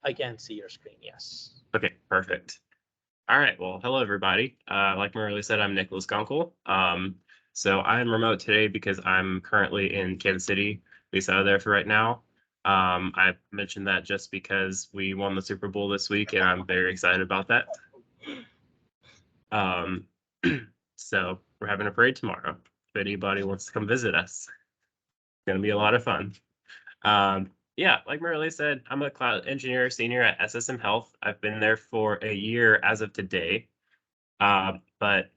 I can see your screen, yes. Okay, perfect. All right. Well, hello, everybody. Like Marley said, I'm Nicholas Gunkel. So I'm remote today because I'm currently in Kansas City, at least out of there for right now. I mentioned that just because we won the Super Bowl this week, and I'm very excited about that. Um, so we're having a parade tomorrow. If anybody wants to come visit us, it's going to be a lot of fun. Yeah, like Marley said, I'm a cloud engineer senior at SSM Health. I've been there for a year as of today. But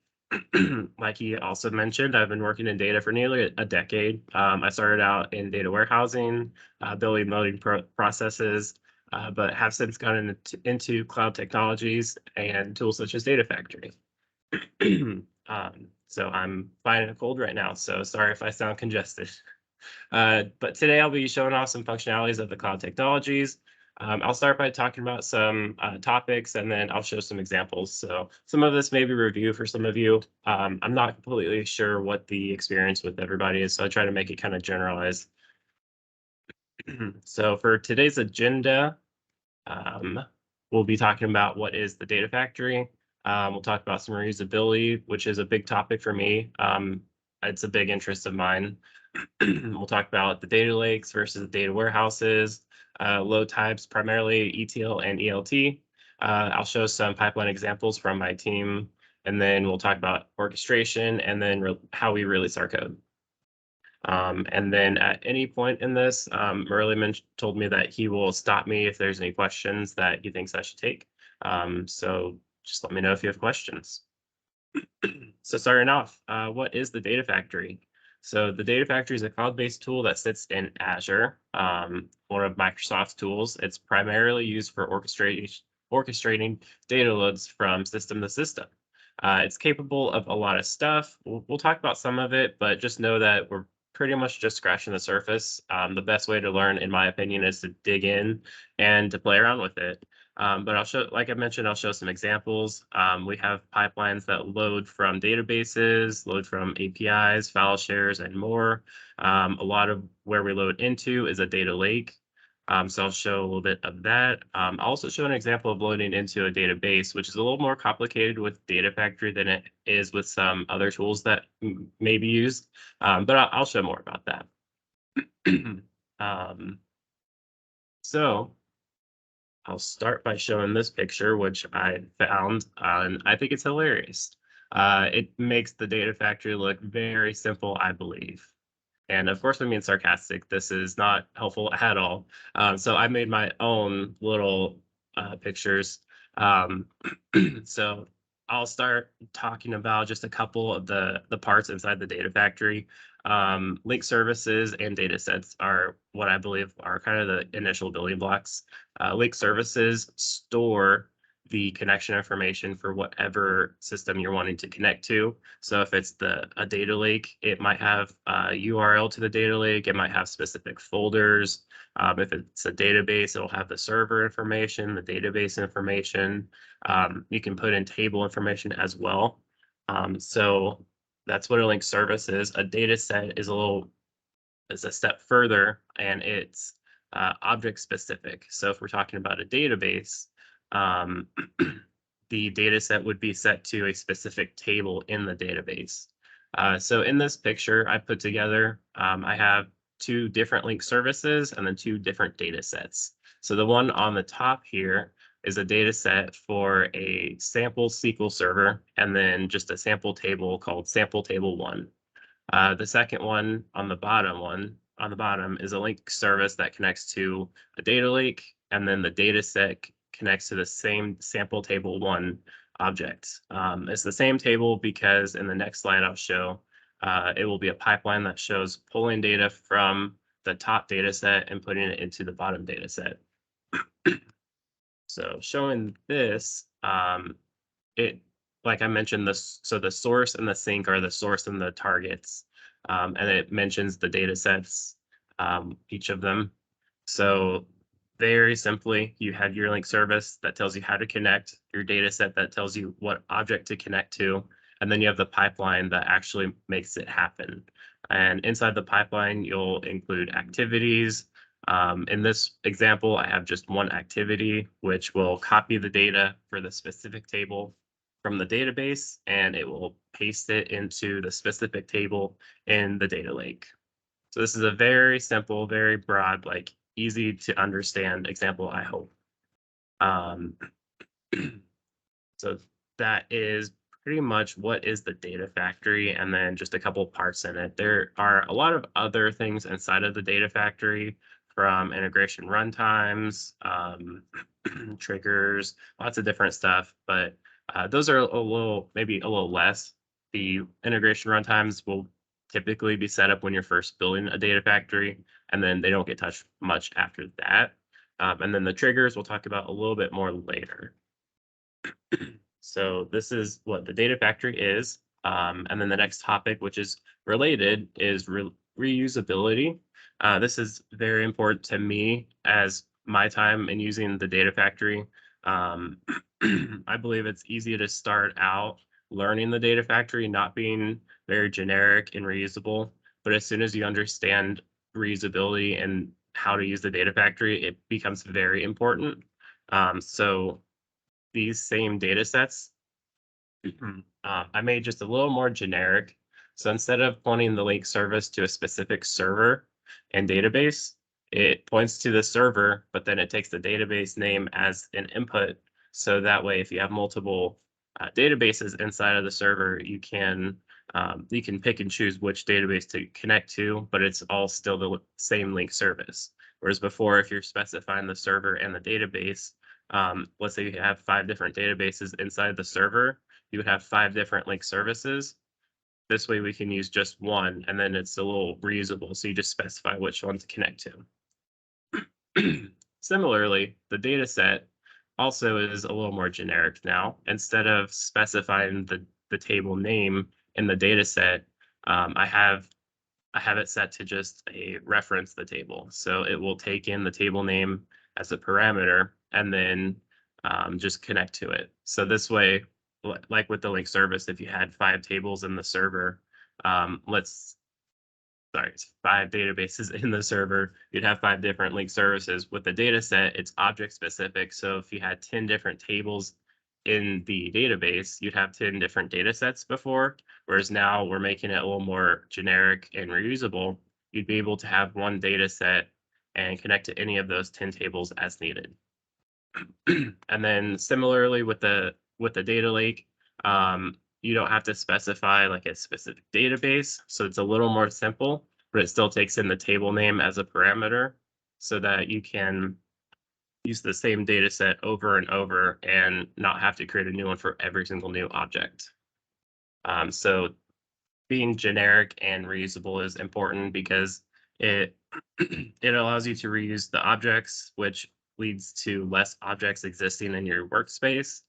like he also mentioned, I've been working in data for nearly a decade. I started out in data warehousing, building loading processes, but have since gone into cloud technologies and tools such as Data Factory. So I'm fighting a cold right now, so sorry if I sound congested. But today I'll be showing off some functionalities of the cloud technologies. I'll start by talking about some topics, and then I'll show some examples. So some of this may be review for some of you. I'm not completely sure what the experience with everybody is, so I try to make it kind of generalized. So for today's agenda, we'll be talking about what is the data factory. We'll talk about some reusability, which is a big topic for me. It's a big interest of mine. We'll talk about the data lakes versus the data warehouses, load types, primarily ETL and ELT. I'll show some pipeline examples from my team, and then we'll talk about orchestration and then how we release our code. And then at any point in this, Merlin told me that he will stop me if there's any questions that he thinks I should take. So just let me know if you have questions. So starting off, what is the Data Factory? So the Data Factory is a cloud-based tool that sits in Azure, one of Microsoft's tools. It's primarily used for orchestrating data loads from system to system. It's capable of a lot of stuff. We'll talk about some of it, but just know that we're pretty much just scratching the surface. The best way to learn, in my opinion, is to dig in and to play around with it. But I'll show, like I mentioned, I'll show some examples. We have pipelines that load from databases, load from APIs, file shares, and more. A lot of where we load into is a data lake. So I'll show a little bit of that. I'll also show an example of loading into a database, which is a little more complicated with Data Factory than it is with some other tools that may be used. But I'll show more about that. So I'll start by showing this picture, which I found, and I think it's hilarious. It makes the data factory look very simple, I believe. And of course, I mean sarcastic. This is not helpful at all. So I made my own little pictures. Um, so I'll start talking about just a couple of the parts inside the data factory. Link services and data sets are what I believe are kind of the initial building blocks. Link services store the connection information for whatever system you're wanting to connect to. So if it's a data lake, it might have a URL to the data lake. It might have specific folders. If it's a database, it'll have the server information, the database information. You can put in table information as well. So that's what a link service is. A data set is a step further, and it's object specific. So if we're talking about a database, the data set would be set to a specific table in the database. So in this picture I put together, I have two different link services and then two different data sets. So the one on the top here is a data set for a sample SQL server, and then just a sample table called sample table 1. The second one on the bottom is a link service that connects to a data lake, and then the data set connects to the same sample table 1 object. It's the same table because in the next slide I'll show it will be a pipeline that shows pulling data from the top data set and putting it into the bottom data set. So showing this, like I mentioned, so the source and the sink are the source and the targets, and it mentions the data sets, each of them. So very simply, you have your link service that tells you how to connect, your data set that tells you what object to connect to, and then you have the pipeline that actually makes it happen. And inside the pipeline, you'll include activities, In this example, I have just one activity, which will copy the data for the specific table from the database, and it will paste it into the specific table in the data lake. So this is a very simple, very broad, like easy to understand example, I hope. Um, so that is pretty much what is the data factory, and then just a couple parts in it. There are a lot of other things inside of the data factory, from integration runtimes, triggers, lots of different stuff, but those are maybe a little less. The integration runtimes will typically be set up when you're first building a data factory, and then they don't get touched much after that. And then the triggers we'll talk about a little bit more later. So this is what the data factory is. And then the next topic, which is related, is reusability. This is very important to me as my time in using the data factory. I believe it's easy to start out learning the data factory, not being very generic and reusable. But as soon as you understand reusability and how to use the data factory, it becomes very important. So these same data sets, I made just a little more generic. So instead of pointing the link service to a specific server and database, it points to the server, but then it takes the database name as an input. So that way, if you have multiple databases inside of the server, you can pick and choose which database to connect to, but it's all still the same link service. Whereas before, if you're specifying the server and the database, let's say you have 5 different databases inside the server, you would have 5 different link services. This way we can use just one, and then it's a little reusable. So you just specify which one to connect to. Similarly, the data set also is a little more generic now. Instead of specifying the table name in the data set, I have it set to just a reference the table. So it will take in the table name as a parameter and then just connect to it. So this way, like with the link service, if you had 5 tables in the server, it's 5 databases in the server, you'd have 5 different link services. With the data set, it's object specific. So if you had 10 different tables in the database, you'd have 10 different data sets before, whereas now we're making it a little more generic and reusable. You'd be able to have one data set and connect to any of those 10 tables as needed. And then similarly with the data lake, you don't have to specify like a specific database. So it's a little more simple, but it still takes in the table name as a parameter so that you can use the same data set over and over and not have to create a new one for every single new object. So being generic and reusable is important because it it allows you to reuse the objects, which leads to less objects existing in your workspace.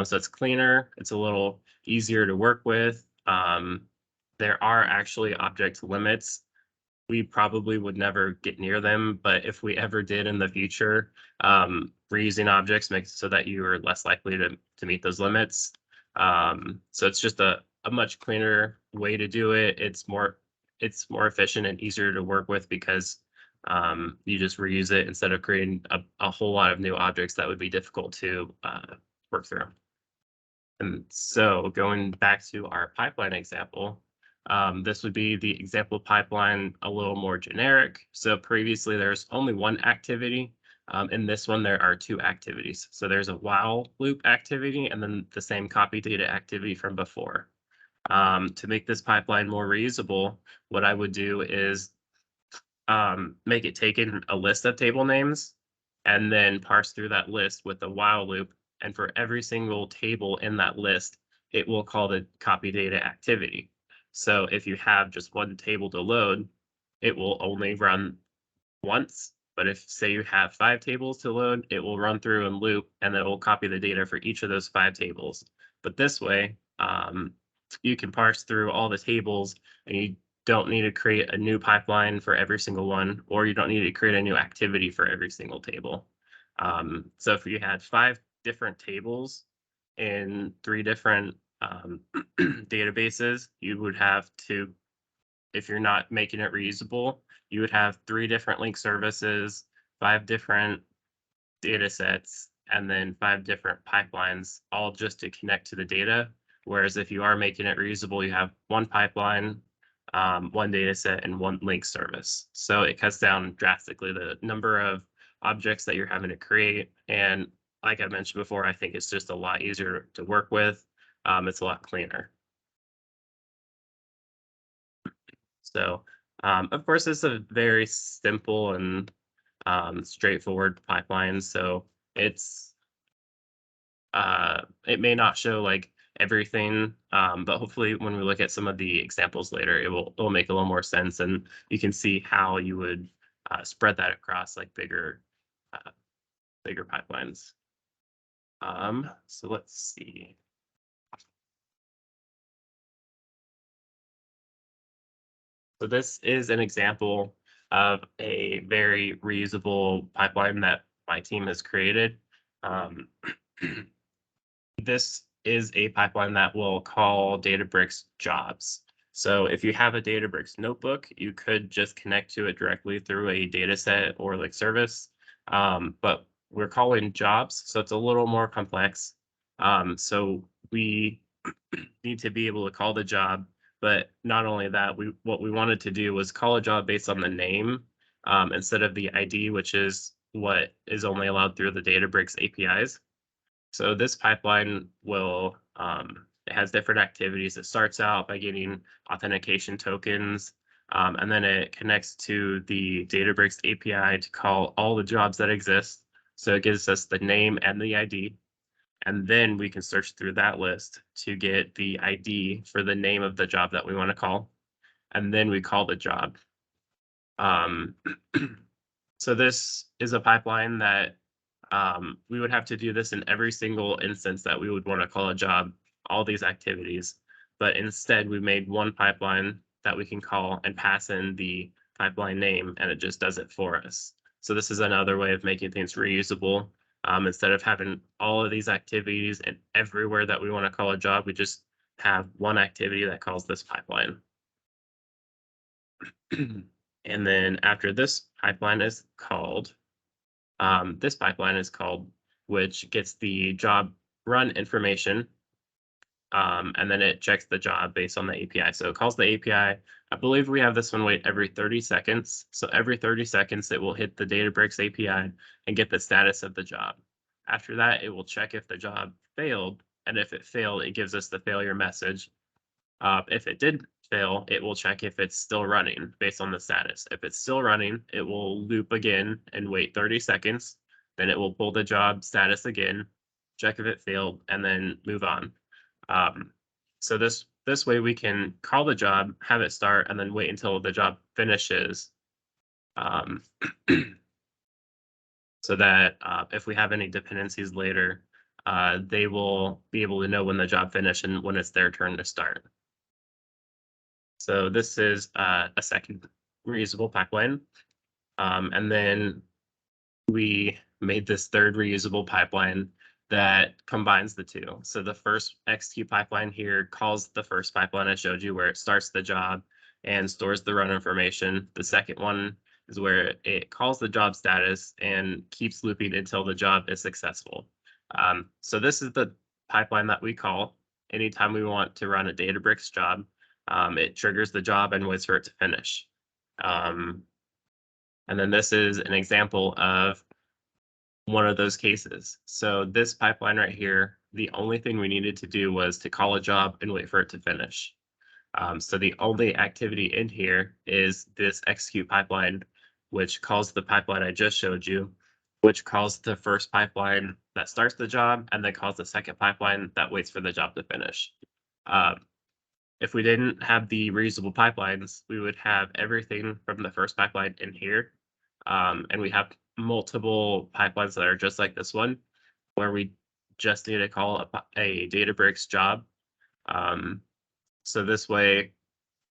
So it's cleaner, it's a little easier to work with. There are actually object limits. We probably would never get near them, but if we ever did in the future, reusing objects makes it so that you are less likely to meet those limits. So it's just a much cleaner way to do it. It's more efficient and easier to work with because you just reuse it instead of creating a whole lot of new objects that would be difficult to work through. And so going back to our pipeline example, this would be the example pipeline a little more generic. So previously there's only one activity. In this one, there are 2 activities. So there's a while loop activity and then the same copy data activity from before. To make this pipeline more reusable, what I would do is make it take in a list of table names and then parse through that list with a while loop. And for every single table in that list, it will call the copy data activity. So if you have just one table to load, it will only run once. But if, say, you have 5 tables to load, it will run through and loop, and then it will copy the data for each of those 5 tables. But this way, you can parse through all the tables, and you don't need to create a new pipeline for every single one, or you don't need to create a new activity for every single table. So if you had 5 different tables in 3 different databases, you would have to, if you're not making it reusable, you would have 3 different link services, 5 different data sets, and then 5 different pipelines, all just to connect to the data. Whereas if you are making it reusable, you have one pipeline, one data set, and one link service. So it cuts down drastically the number of objects that you're having to create. And like I mentioned before, I think it's just a lot easier to work with. It's a lot cleaner. So, of course, it's a very simple and straightforward pipeline. So it's it may not show like everything, but hopefully when we look at some of the examples later, it'll make a little more sense, and you can see how you would spread that across like uh, bigger pipelines. So let's see. So this is an example of a very reusable pipeline that my team has created. Um, this is a pipeline that will call Databricks jobs. So if you have a Databricks notebook, you could just connect to it directly through a data set or like service. But we're calling jobs, so it's a little more complex. So we need to be able to call the job, but not only that, what we wanted to do was call a job based on the name instead of the ID, which is what is only allowed through the Databricks APIs. So this pipeline it has different activities. It starts out by getting authentication tokens, and then it connects to the Databricks API to call all the jobs that exist. So it gives us the name and the ID. And then we can search through that list to get the ID for the name of the job that we want to call. And then we call the job. Um, so this is a pipeline that we would have to do this in every single instance that we would want to call a job, all these activities. But instead, we made one pipeline that we can call and pass in the pipeline name, and it just does it for us. So this is another way of making things reusable. Instead of having all of these activities and everywhere that we want to call a job, we just have one activity that calls this pipeline. And then after this pipeline is called, which gets the job run information, and then it checks the job based on the API. So it calls the API. I believe we have this one wait every 30 seconds. So every 30 seconds, it will hit the Databricks API and get the status of the job. After that, it will check if the job failed. And if it failed, it gives us the failure message. If it did fail, it will check if it's still running based on the status. If it's still running, it will loop again and wait 30 seconds. Then it will pull the job status again, check if it failed, and then move on. So this way we can call the job, have it start, and then wait until the job finishes. So that if we have any dependencies later, they will be able to know when the job finished and when it's their turn to start. So this is a second reusable pipeline. And then we made this third reusable pipeline that combines the two. So the first execute pipeline here calls the first pipeline I showed you, where it starts the job and stores the run information. The second one is where it calls the job status and keeps looping until the job is successful. So this is the pipeline that we call anytime we want to run a Databricks job. It triggers the job and waits for it to finish. And then this is an example of one of those cases. So this pipeline right here, the only thing we needed to do was to call a job and wait for it to finish. So the only activity in here is this execute pipeline, which calls the pipeline I just showed you, which calls the first pipeline that starts the job and then calls the second pipeline that waits for the job to finish. If we didn't have the reusable pipelines, we would have everything from the first pipeline in here. And we have multiple pipelines that are just like this one, where we just need to call a Databricks job. So this way,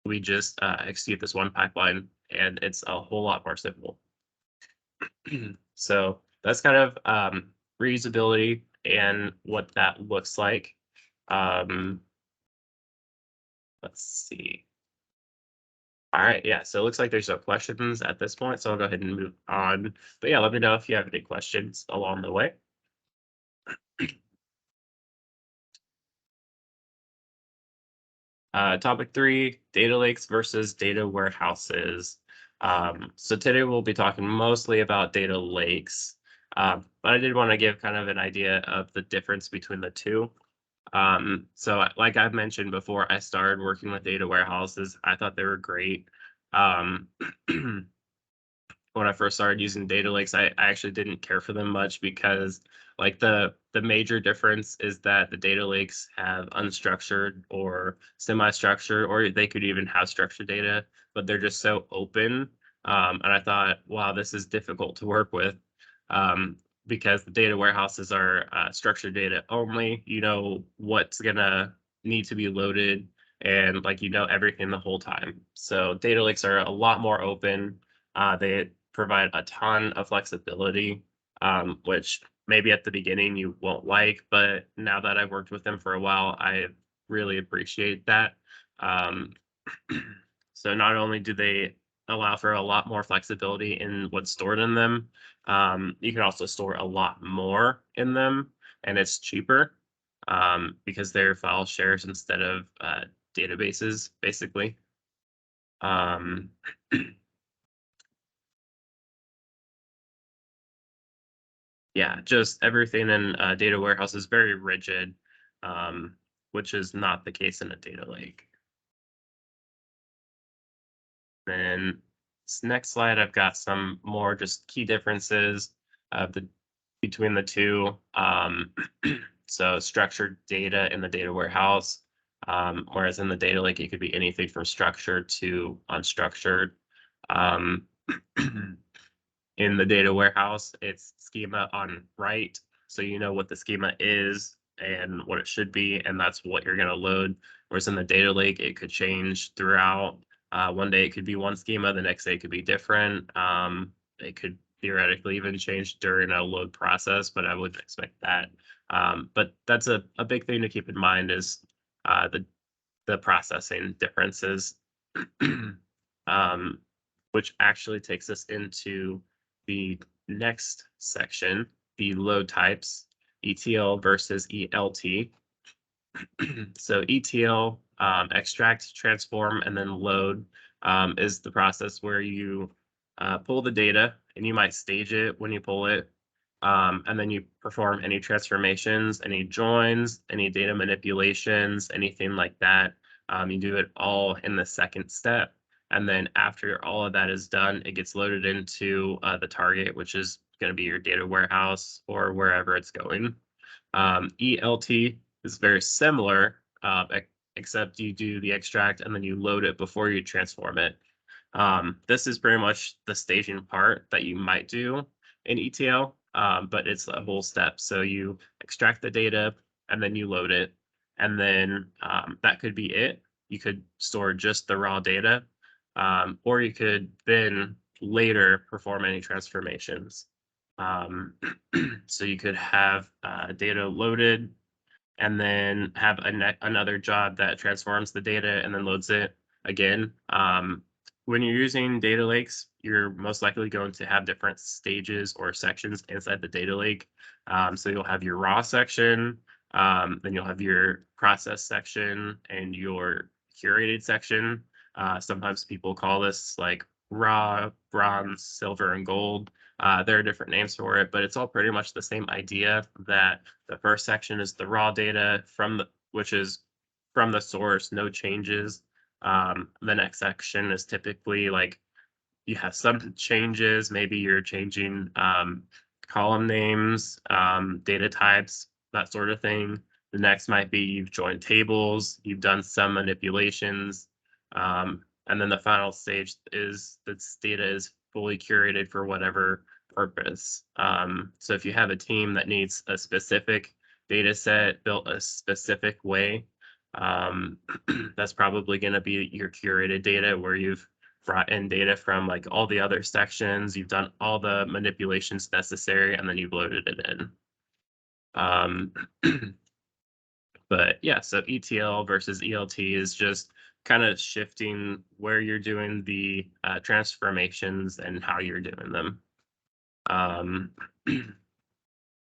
we just execute this one pipeline, and it's a whole lot more simple. So that's kind of reusability and what that looks like. Let's see. All right, yeah, so it looks like there's no questions at this point, so I'll go ahead and move on. But yeah, let me know if you have any questions along the way. Topic 3, data lakes versus data warehouses. So today we'll be talking mostly about data lakes, but I did want to give kind of an idea of the difference between the two. So like I've mentioned before, I started working with data warehouses. I thought they were great. Um, when I first started using data lakes, I actually didn't care for them much because like the major difference is that the data lakes have unstructured or semi-structured, or they could even have structured data, but they're just so open. And I thought, wow, this is difficult to work with. Because the data warehouses are structured data only. You know what's gonna need to be loaded, and like you know everything the whole time. So data lakes are a lot more open. They provide a ton of flexibility, which maybe at the beginning you won't like, but now that I've worked with them for a while, I really appreciate that. Um, so not only do they allow for a lot more flexibility in what's stored in them, you can also store a lot more in them, and it's cheaper because they're file shares instead of databases, basically. Um, Yeah, just everything in a data warehouse is very rigid, um, which is not the case in a data lake. Then this next slide, I've got some more just key differences of the between the two. So structured data in the data warehouse, whereas in the data lake, it could be anything from structured to unstructured. Um, in the data warehouse, it's schema on write. So you know what the schema is and what it should be, and that's what you're going to load. Whereas in the data lake, it could change throughout. One day it could be one schema, the next day it could be different. It could theoretically even change during a load process, but I wouldn't expect that. But that's a big thing to keep in mind is the processing differences. um, which actually takes us into the next section, the load types, ETL versus ELT. So ETL, extract, transform, and then load is the process where you pull the data and you might stage it when you pull it. And then you perform any transformations, any joins, any data manipulations, anything like that. You do it all in the second step. And then after all of that is done, it gets loaded into the target, which is going to be your data warehouse or wherever it's going. ELT is very similar, except you do the extract and then you load it before you transform it. This is pretty much the staging part that you might do in ETL, but it's a whole step. So you extract the data and then you load it. And then that could be it. You could store just the raw data, or you could then later perform any transformations. Um, so you could have data loaded and then have another job that transforms the data and then loads it again. When you're using data lakes, you're most likely going to have different stages or sections inside the data lake. So you'll have your raw section, then you'll have your process section and your curated section. Sometimes people call this like raw, bronze, silver, and gold. There are different names for it, but it's all pretty much the same idea that the first section is the raw data which is from the source, no changes. The next section is typically like you have some changes. Maybe you're changing column names, data types, that sort of thing. The next might be you've joined tables, you've done some manipulations, and then the final stage is this data is fully curated for whatever purpose. So if you have a team that needs a specific data set built a specific way, that's probably going to be your curated data where you've brought in data from like all the other sections, you've done all the manipulations necessary, and then you've loaded it in. But yeah, so ETL versus ELT is just kind of shifting where you're doing the transformations and how you're doing them. Um,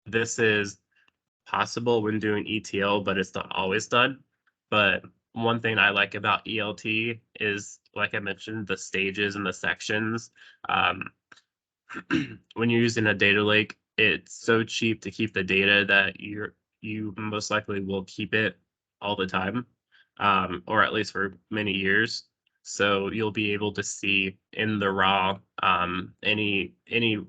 this is possible when doing ETL, but it's not always done. But one thing I like about ELT is, like I mentioned, the stages and the sections. Um, when you're using a data lake, it's so cheap to keep the data that you most likely will keep it all the time, or at least for many years. So you'll be able to see in the raw any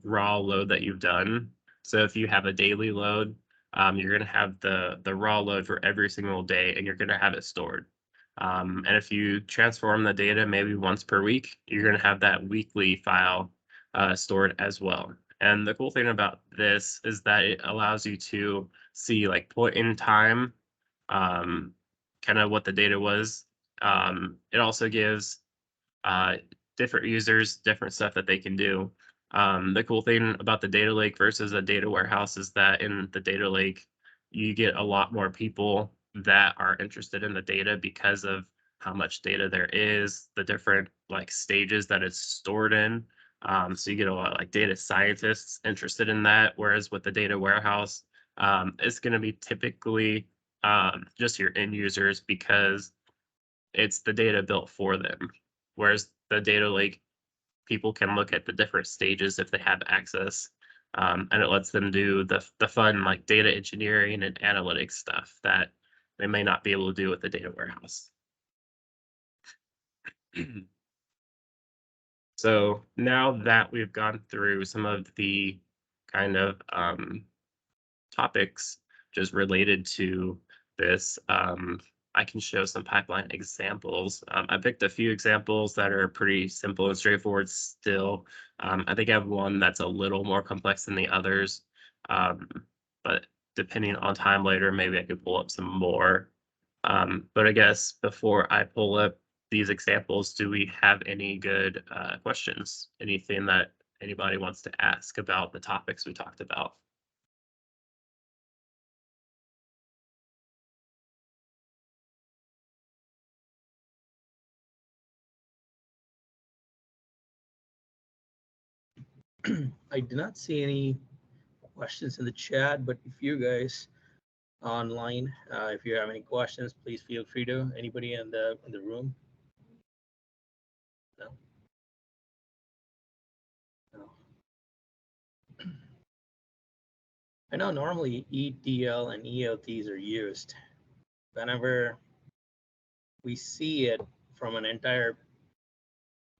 raw load that you've done. So if you have a daily load, you're going to have the raw load for every single day, and you're going to have it stored. And if you transform the data maybe once per week, you're going to have that weekly file stored as well. And the cool thing about this is that it allows you to see like point in time, um, kind of what the data was. It also gives uh, different users different stuff that they can do. The cool thing about the data lake versus a data warehouse is that in the data lake, you get a lot more people that are interested in the data because of how much data there is, the different like stages that it's stored in. So you get a lot of like data scientists interested in that. Whereas with the data warehouse, it's going to be typically just your end users because it's the data built for them. Whereas the data lake, people can look at the different stages if they have access, and it lets them do the fun like data engineering and analytics stuff that they may not be able to do with the data warehouse. So now that we've gone through some of the kind of topics just related to this, I can show some pipeline examples. I picked a few examples that are pretty simple and straightforward still. I think I have one that's a little more complex than the others, um, but depending on time later, maybe I could pull up some more. But I guess before I pull up these examples, do we have any good questions? Anything that anybody wants to ask about the topics we talked about? I did not see any questions in the chat, but if you guys online, if you have any questions, please feel free to. Anybody in the room? No. No. I know normally ETL and ELTs are used. Whenever we see it from an entire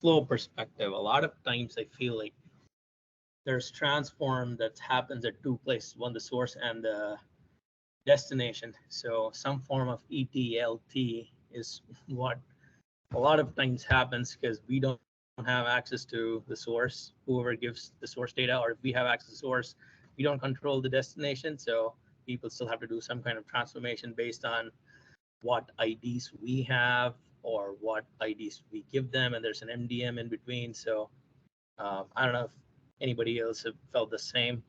flow perspective, a lot of times I feel like there's transform that happens at two places, one the source and the destination. So some form of ETLT is what a lot of times happens because we don't have access to the source, whoever gives the source data, or if we have access to source, we don't control the destination. So people still have to do some kind of transformation based on what IDs we have or what IDs we give them, and there's an MDM in between. So I don't know if anybody else have felt the same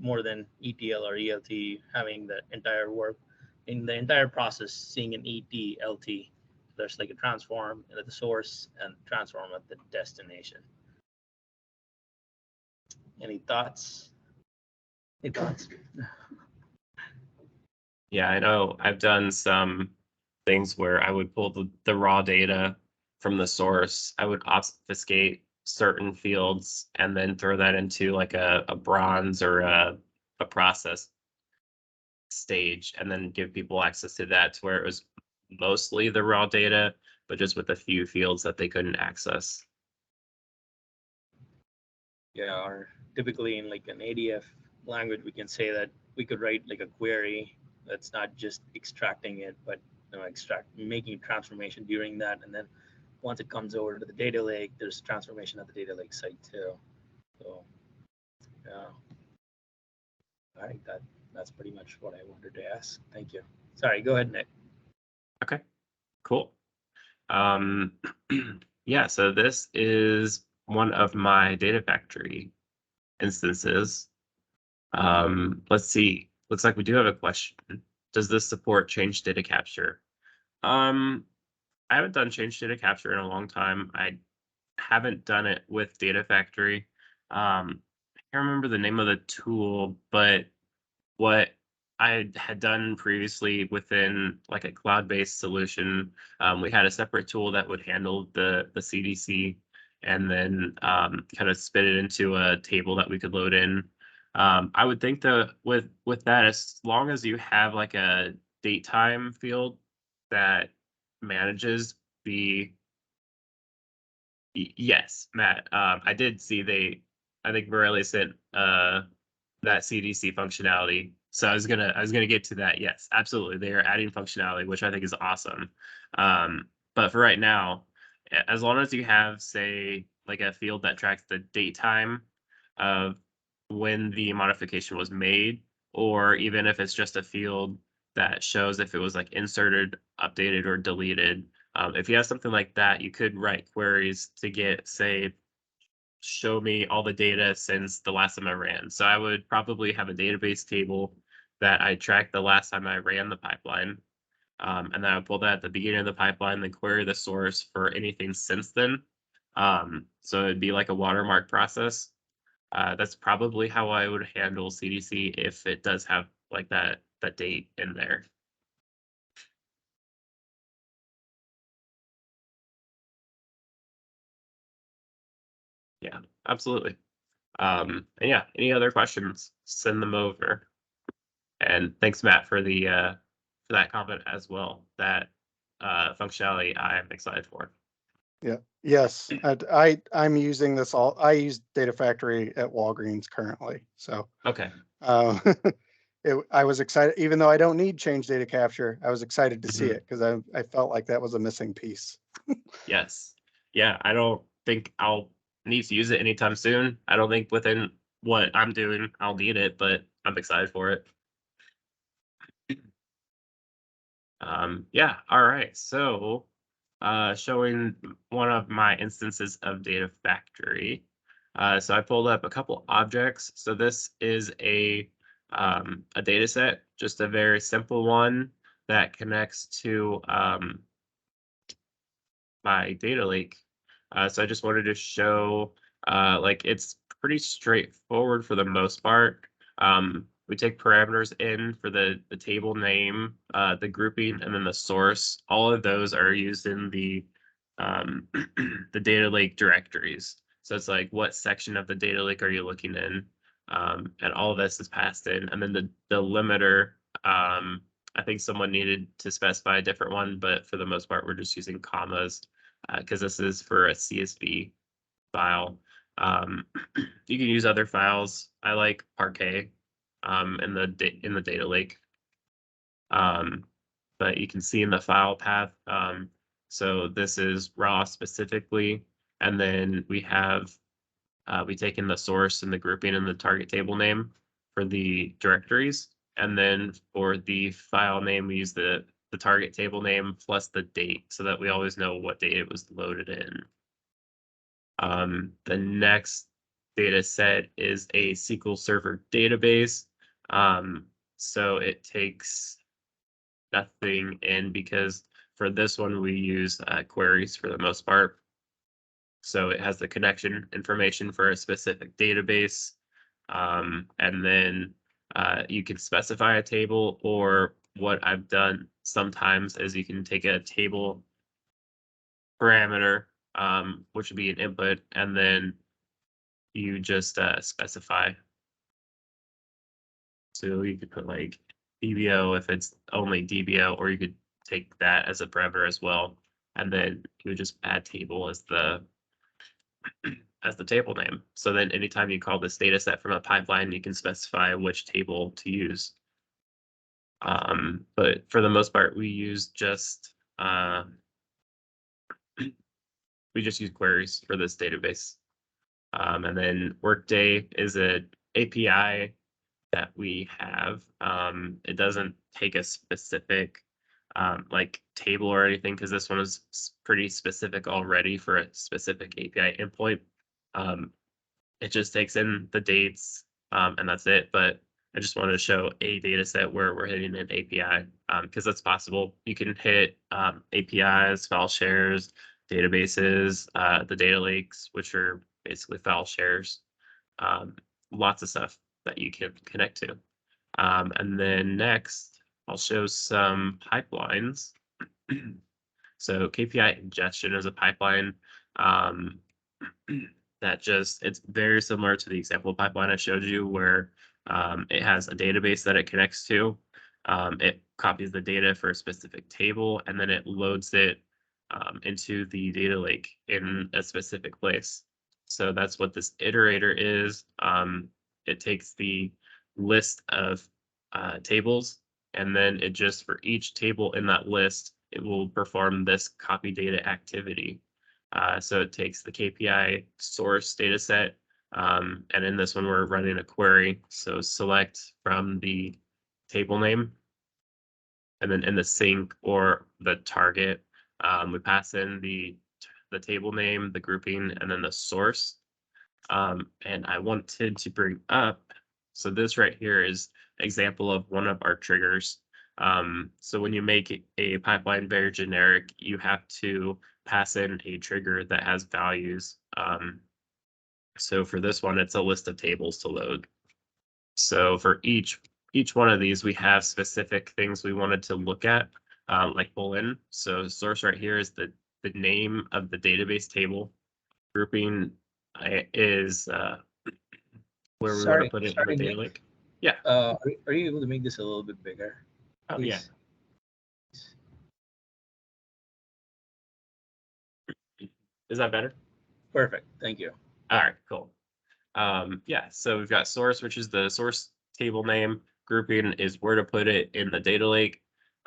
more than ETL or ELT having the entire work in the entire process, seeing an ETLT. There's like a transform at the source and transform at the destination. Any thoughts? Any thoughts? Yeah, I know I've done some things where I would pull the raw data from the source. I would obfuscate certain fields and then throw that into like a bronze or a process stage and then give people access to that to where it was mostly the raw data, but just with a few fields that they couldn't access. Yeah, or typically in like an ADF language, we can say that we could write like a query that's not just extracting it, but making a transformation during that, and then once it comes over to the data lake, there's transformation at the data lake site too. So yeah, I think that's pretty much what I wanted to ask. Thank you. Sorry, go ahead, Nick. Okay, cool. Yeah, so this is one of my data factory instances. Let's see. Looks like we do have a question. Does this support change data capture? Um, I haven't done change data capture in a long time. I haven't done it with Data Factory. I can't remember the name of the tool, but what I had done previously within like a cloud-based solution, we had a separate tool that would handle the CDC and then kind of spit it into a table that we could load in. I would think that with that, as long as you have like a date time field that manages the yes, Matt. I did see I think Borelli sent that CDC functionality. So I was gonna get to that. Yes, absolutely. They are adding functionality, which I think is awesome. But for right now, as long as you have, say, like a field that tracks the date time of when the modification was made, or even if it's just a field that shows if it was like inserted, updated, or deleted. If you have something like that, you could write queries to get, say, show me all the data since the last time I ran. So I would probably have a database table that I track the last time I ran the pipeline. And then I would pull that at the beginning of the pipeline, then query the source for anything since then. So it'd be like a watermark process. That's probably how I would handle CDC if it does have like that date in there. Yeah, absolutely. And yeah, any other questions, send them over. And thanks, Matt, for that comment as well. That functionality I'm excited for. Yeah. Yes. I'm using this I use Data Factory at Walgreens currently. So Okay. I was excited, even though I don't need change data capture, I was excited to see Mhm. it because I felt like that was a missing piece. Yes. Yeah, I don't think I'll need to use it anytime soon. I don't think within what I'm doing I'll need it, but I'm excited for it. Yeah, all right. So showing one of my instances of Data Factory. So I pulled up a couple objects. So this is a data set, just a very simple one that connects to my data lake. So I just wanted to show like it's pretty straightforward for the most part. We take parameters in for the table name, the grouping, and then the source. All of those are used in the the data lake directories. So it's like, what section of the data lake are you looking in? And all of this is passed in. And then the limiter, I think someone needed to specify a different one, but for the most part, we're just using commas because this is for a CSV file. You can use other files. I like Parquet in the data lake. But you can see in the file path. So this is raw specifically, and then we have we take in the source and the grouping and the target table name for the directories, and then for the file name we use the target table name plus the date so that we always know what date it was loaded in. The next data set is a SQL Server database. So it takes nothing in because for this one we use queries for the most part. So it has the connection information for a specific database. And then you can specify a table, or what I've done sometimes is you can take a table parameter, which would be an input, and then you just specify. So you could put like DBO if it's only DBO, or you could take that as a parameter as well. And then you would just add table as the table name. So then anytime you call this data set from a pipeline, you can specify which table to use. But for the most part, we use just we just use queries for this database. And then Workday is an API that we have. It doesn't take a specific like table or anything because this one is pretty specific already for a specific API endpoint. It just takes in the dates and that's it. But I just wanted to show a data set where we're hitting an API, because that's possible. You can hit APIs, file shares, databases, the data lakes, which are basically file shares, lots of stuff that you can connect to. And then next, I'll show some pipelines. So KPI ingestion is a pipeline that it's very similar to the example pipeline I showed you, where it has a database that it connects to. It copies the data for a specific table, and then it loads it into the data lake in a specific place. So that's what this iterator is. It takes the list of tables, and then it just, for each table in that list, it will perform this copy data activity. So it takes the KPI source data set, and in this one, we're running a query. So select from the table name, and then in the sink or the target, we pass in the table name, the grouping, and then the source. And I wanted to bring up, so this right here is an example of one of our triggers. So when you make a pipeline very generic, you have to pass in a trigger that has values. So for this one, it's a list of tables to load. So for each one of these, we have specific things we wanted to look at, like pull in. So source right here is the name of the database table. Grouping is where we want to put it in the data lake. Yeah. Are you able to make this a little bit bigger? Oh, yeah. Is that better? Perfect. Thank you. All right, cool. Yeah, so we've got source, which is the source table name. Grouping is where to put it in the data lake.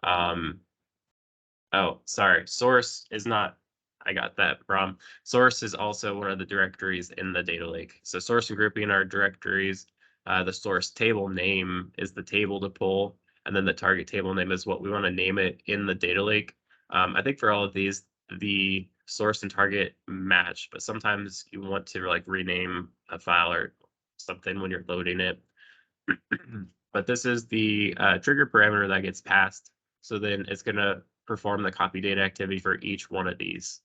Oh, sorry. Source is not, I got that wrong. Source is also one of the directories in the data lake. So source and grouping are directories. The source table name is the table to pull, and then the target table name is what we want to name it in the data lake. I think for all of these, the source and target match, but sometimes you want to like rename a file or something when you're loading it. But this is the trigger parameter that gets passed. So then it's going to perform the copy data activity for each one of these.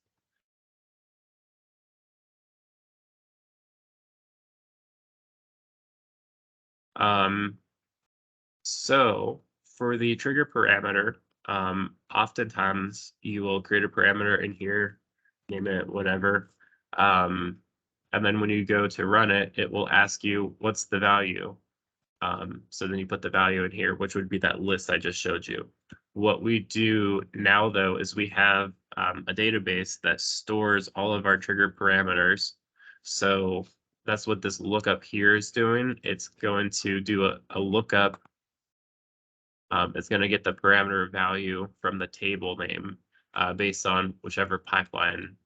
So for the trigger parameter, oftentimes you will create a parameter in here, name it whatever. And then when you go to run it, it will ask you, what's the value? So then you put the value in here, which would be that list I just showed you. What we do now, though, is we have a database that stores all of our trigger parameters. So that's what this lookup here is doing. It's going to do a lookup. It's going to get the parameter value from the table name based on whichever pipeline.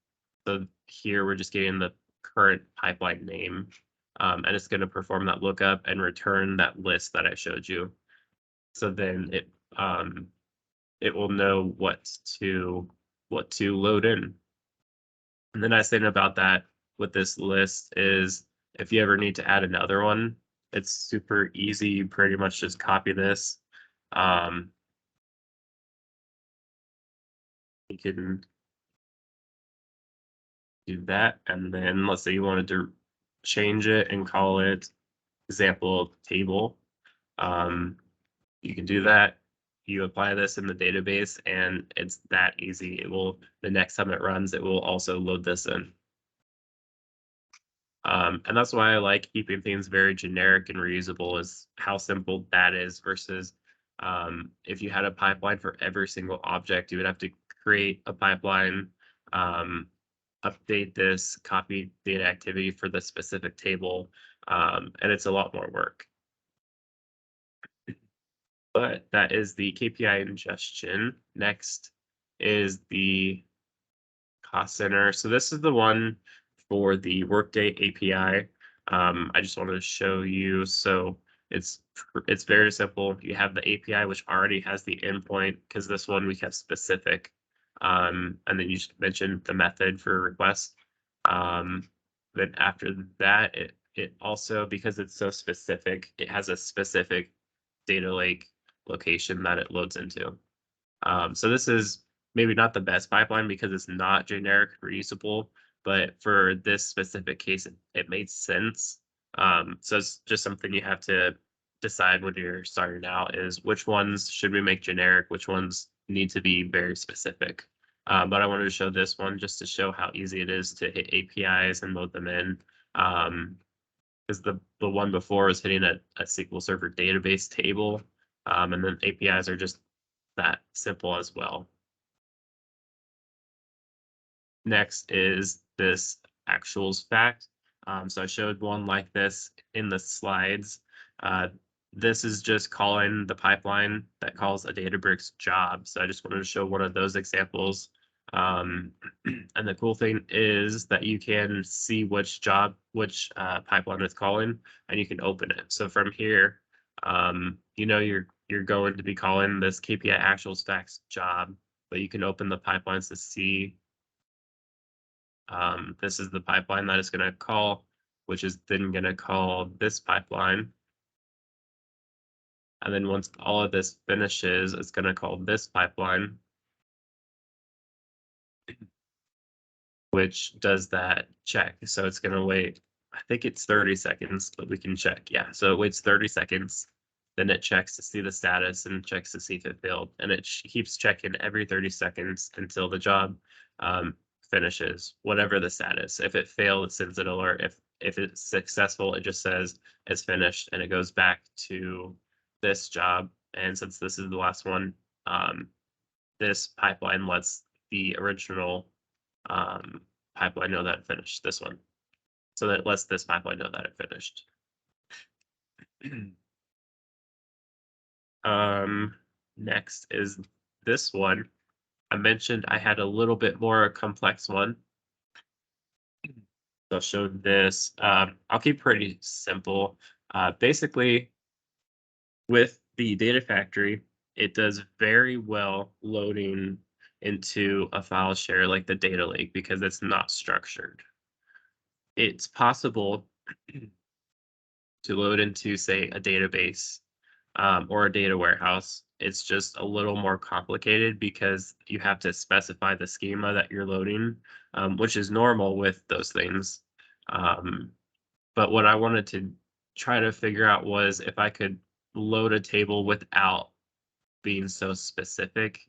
So here we're just getting the current pipeline name. And it's going to perform that lookup and return that list that I showed you. So then it will know what to load in. And the nice thing about that with this list is if you ever need to add another one, it's super easy. You pretty much just copy this. You can do that, and then let's say you wanted to change it and call it example table. You can do that. You apply this in the database, and it's that easy. It will, the next time it runs, it will also load this in. And that's why I like keeping things very generic and reusable, is how simple that is versus if you had a pipeline for every single object, you would have to create a pipeline, update this, copy data activity for the specific table, and it's a lot more work. But that is the KPI ingestion. Next is the cost center. So this is the one for the Workday API. I just wanted to show you. So it's very simple. You have the API, which already has the endpoint, because this one we have specific. And then you just mentioned the method for request. Then after that, it also, because it's so specific, it has a specific data lake location that it loads into. So this is maybe not the best pipeline because it's not generic reusable, but for this specific case, it made sense. So it's just something you have to decide when you're starting out is which ones should we make generic, which ones need to be very specific. But I wanted to show this one just to show how easy it is to hit APIs and load them in. Because the one before was hitting a SQL Server database table, and then APIs are just that simple as well. Next is this actuals fact. So I showed one like this in the slides. This is just calling the pipeline that calls a Databricks job. So I just wanted to show one of those examples. And the cool thing is that you can see which job, which pipeline it's calling, and you can open it. So from here, you know you're going to be calling this KPI actuals facts job, but you can open the pipelines to see this is the pipeline that it's going to call, which is then going to call this pipeline. And then once all of this finishes, it's going to call this pipeline, which does that check. So it's going to wait, I think it's 30 seconds, but we can check. Yeah, so it waits 30 seconds. Then it checks to see the status and checks to see if it failed. And it keeps checking every 30 seconds until the job finishes, whatever the status. If it failed, it sends an alert. If it's successful, it just says it's finished and it goes back to this job. And since this is the last one, this pipeline lets the original pipeline know that it finished, this one. So that lets this pipeline know that it finished. Next is this one. I mentioned I had a little bit more complex one. So I'll show this. I'll keep pretty simple. Basically, with the data factory, it does very well loading into a file share like the data lake because it's not structured. It's possible to load into, say, a database or a data warehouse. It's just a little more complicated because you have to specify the schema that you're loading, which is normal with those things. But what I wanted to try to figure out was if I could load a table without being so specific,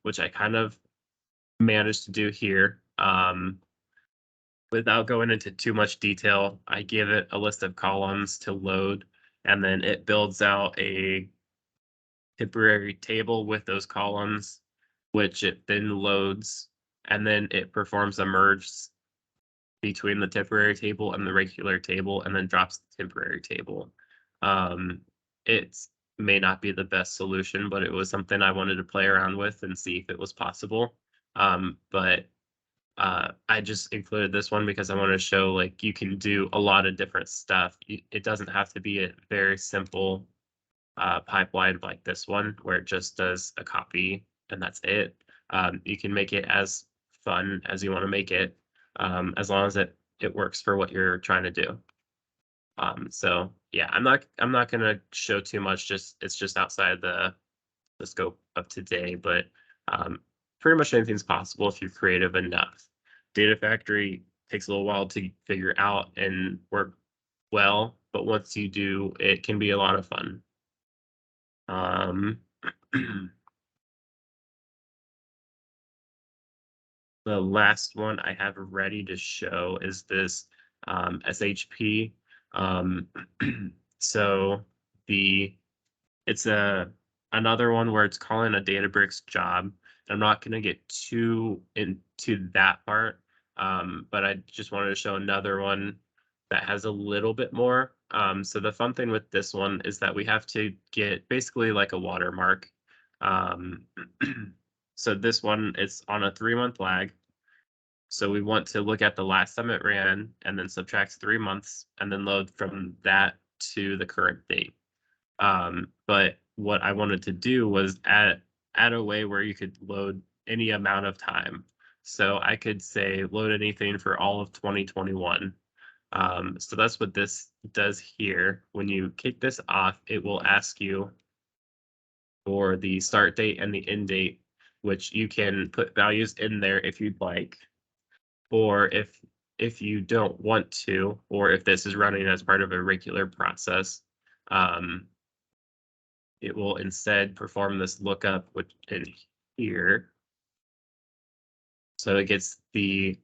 which I kind of managed to do here. Without going into too much detail, I give it a list of columns to load, and then it builds out a temporary table with those columns, which it then loads, and then it performs a merge between the temporary table and the regular table, and then drops the temporary table. It may not be the best solution, but it was something I wanted to play around with and see if it was possible. I just included this one because I want to show like you can do a lot of different stuff. It doesn't have to be a very simple pipeline like this one where it just does a copy and that's it. You can make it as fun as you want to make it, as long as it works for what you're trying to do. So yeah, I'm not gonna show too much. It's just outside the scope of today, but pretty much anything's possible if you're creative enough. Data Factory takes a little while to figure out and work well, but once you do, it can be a lot of fun. The last one I have ready to show is this SHP. So it's another one where it's calling a Databricks job. I'm not going to get too into that part, but I just wanted to show another one that has a little bit more. So the fun thing with this one is that we have to get basically like a watermark. So this one is on a 3-month lag. So we want to look at the last time it ran and then subtract 3 months and then load from that to the current date. But what I wanted to do was add a way where you could load any amount of time. So I could say load anything for all of 2021. So that's what this does here. When you kick this off, it will ask you for the start date and the end date, which you can put values in there if you'd like, or if you don't want to, or if this is running as part of a regular process, it will instead perform this lookup in here. So it gets the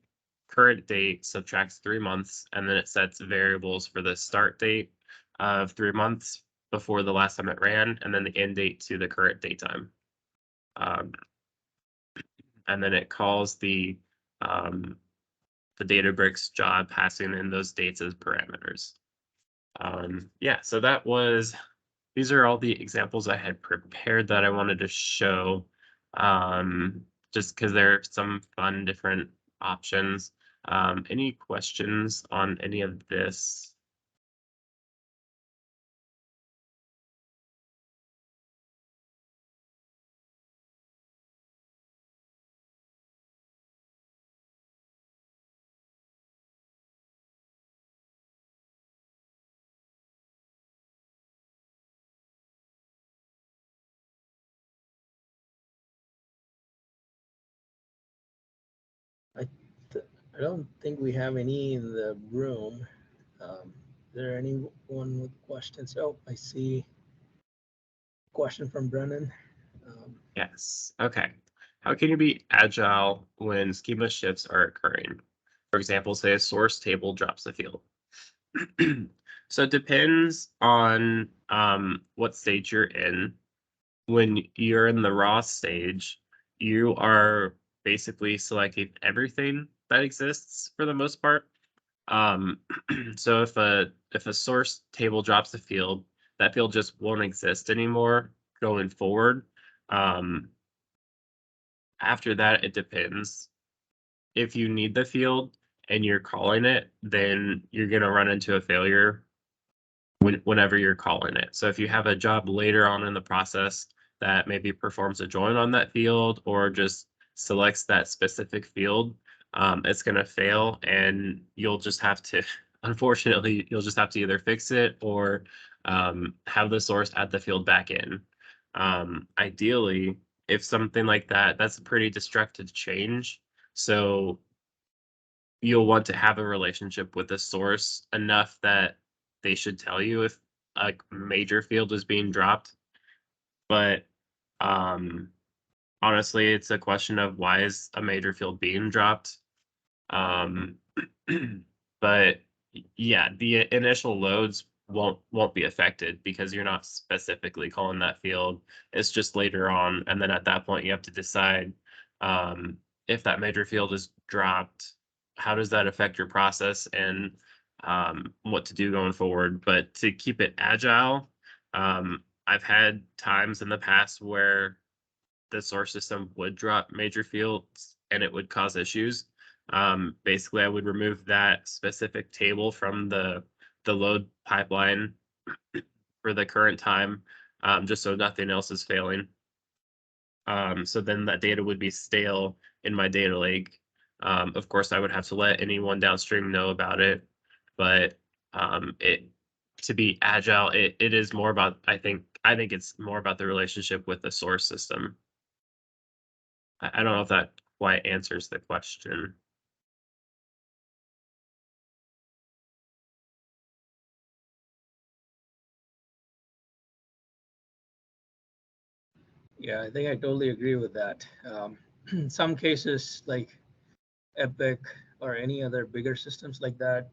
current date, subtracts 3 months, and then it sets variables for the start date of 3 months before the last time it ran, and then the end date to the current date time. And then it calls the Databricks job, passing in those dates as parameters. Yeah, so these are all the examples I had prepared that I wanted to show, just because there are some fun different options. Any questions on any of this? I don't think we have any in the room. Is there anyone with questions? Oh, I see a question from Brennan. Yes. Okay. How can you be agile when schema shifts are occurring? For example, say a source table drops a field. So it depends on what stage you're in. When you're in the raw stage, you are basically selecting everything that exists for the most part. So if a source table drops a field, that field just won't exist anymore going forward. After that, it depends. If you need the field and you're calling it, then you're going to run into a failure whenever you're calling it. So if you have a job later on in the process that maybe performs a join on that field or just selects that specific field, it's going to fail, and you'll just have to, unfortunately, you'll just have to either fix it or have the source add the field back in. Ideally, if something like that, that's a pretty destructive change. So you'll want to have a relationship with the source enough that they should tell you if a major field is being dropped. But honestly, it's a question of why is a major field being dropped. But yeah, the initial loads won't be affected because you're not specifically calling that field. It's just later on, and then at that point you have to decide if that major field is dropped, how does that affect your process and what to do going forward. But to keep it agile, I've had times in the past where the source system would drop major fields and it would cause issues. Basically, I would remove that specific table from the load pipeline for the current time, just so nothing else is failing. So then that data would be stale in my data lake. Of course, I would have to let anyone downstream know about it, but to be agile, it is more about, I think it's more about the relationship with the source system. I don't know if that quite answers the question. Yeah, I think I totally agree with that. In some cases, like Epic or any other bigger systems like that,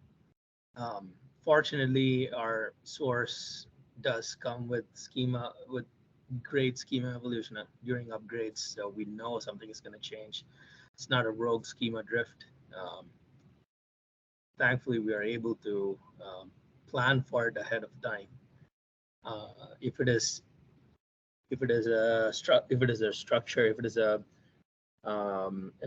fortunately, our source does come with great schema evolution during upgrades, so we know something is going to change. It's not a rogue schema drift. Thankfully, we are able to plan for it ahead of time. If it is a structure, if it is an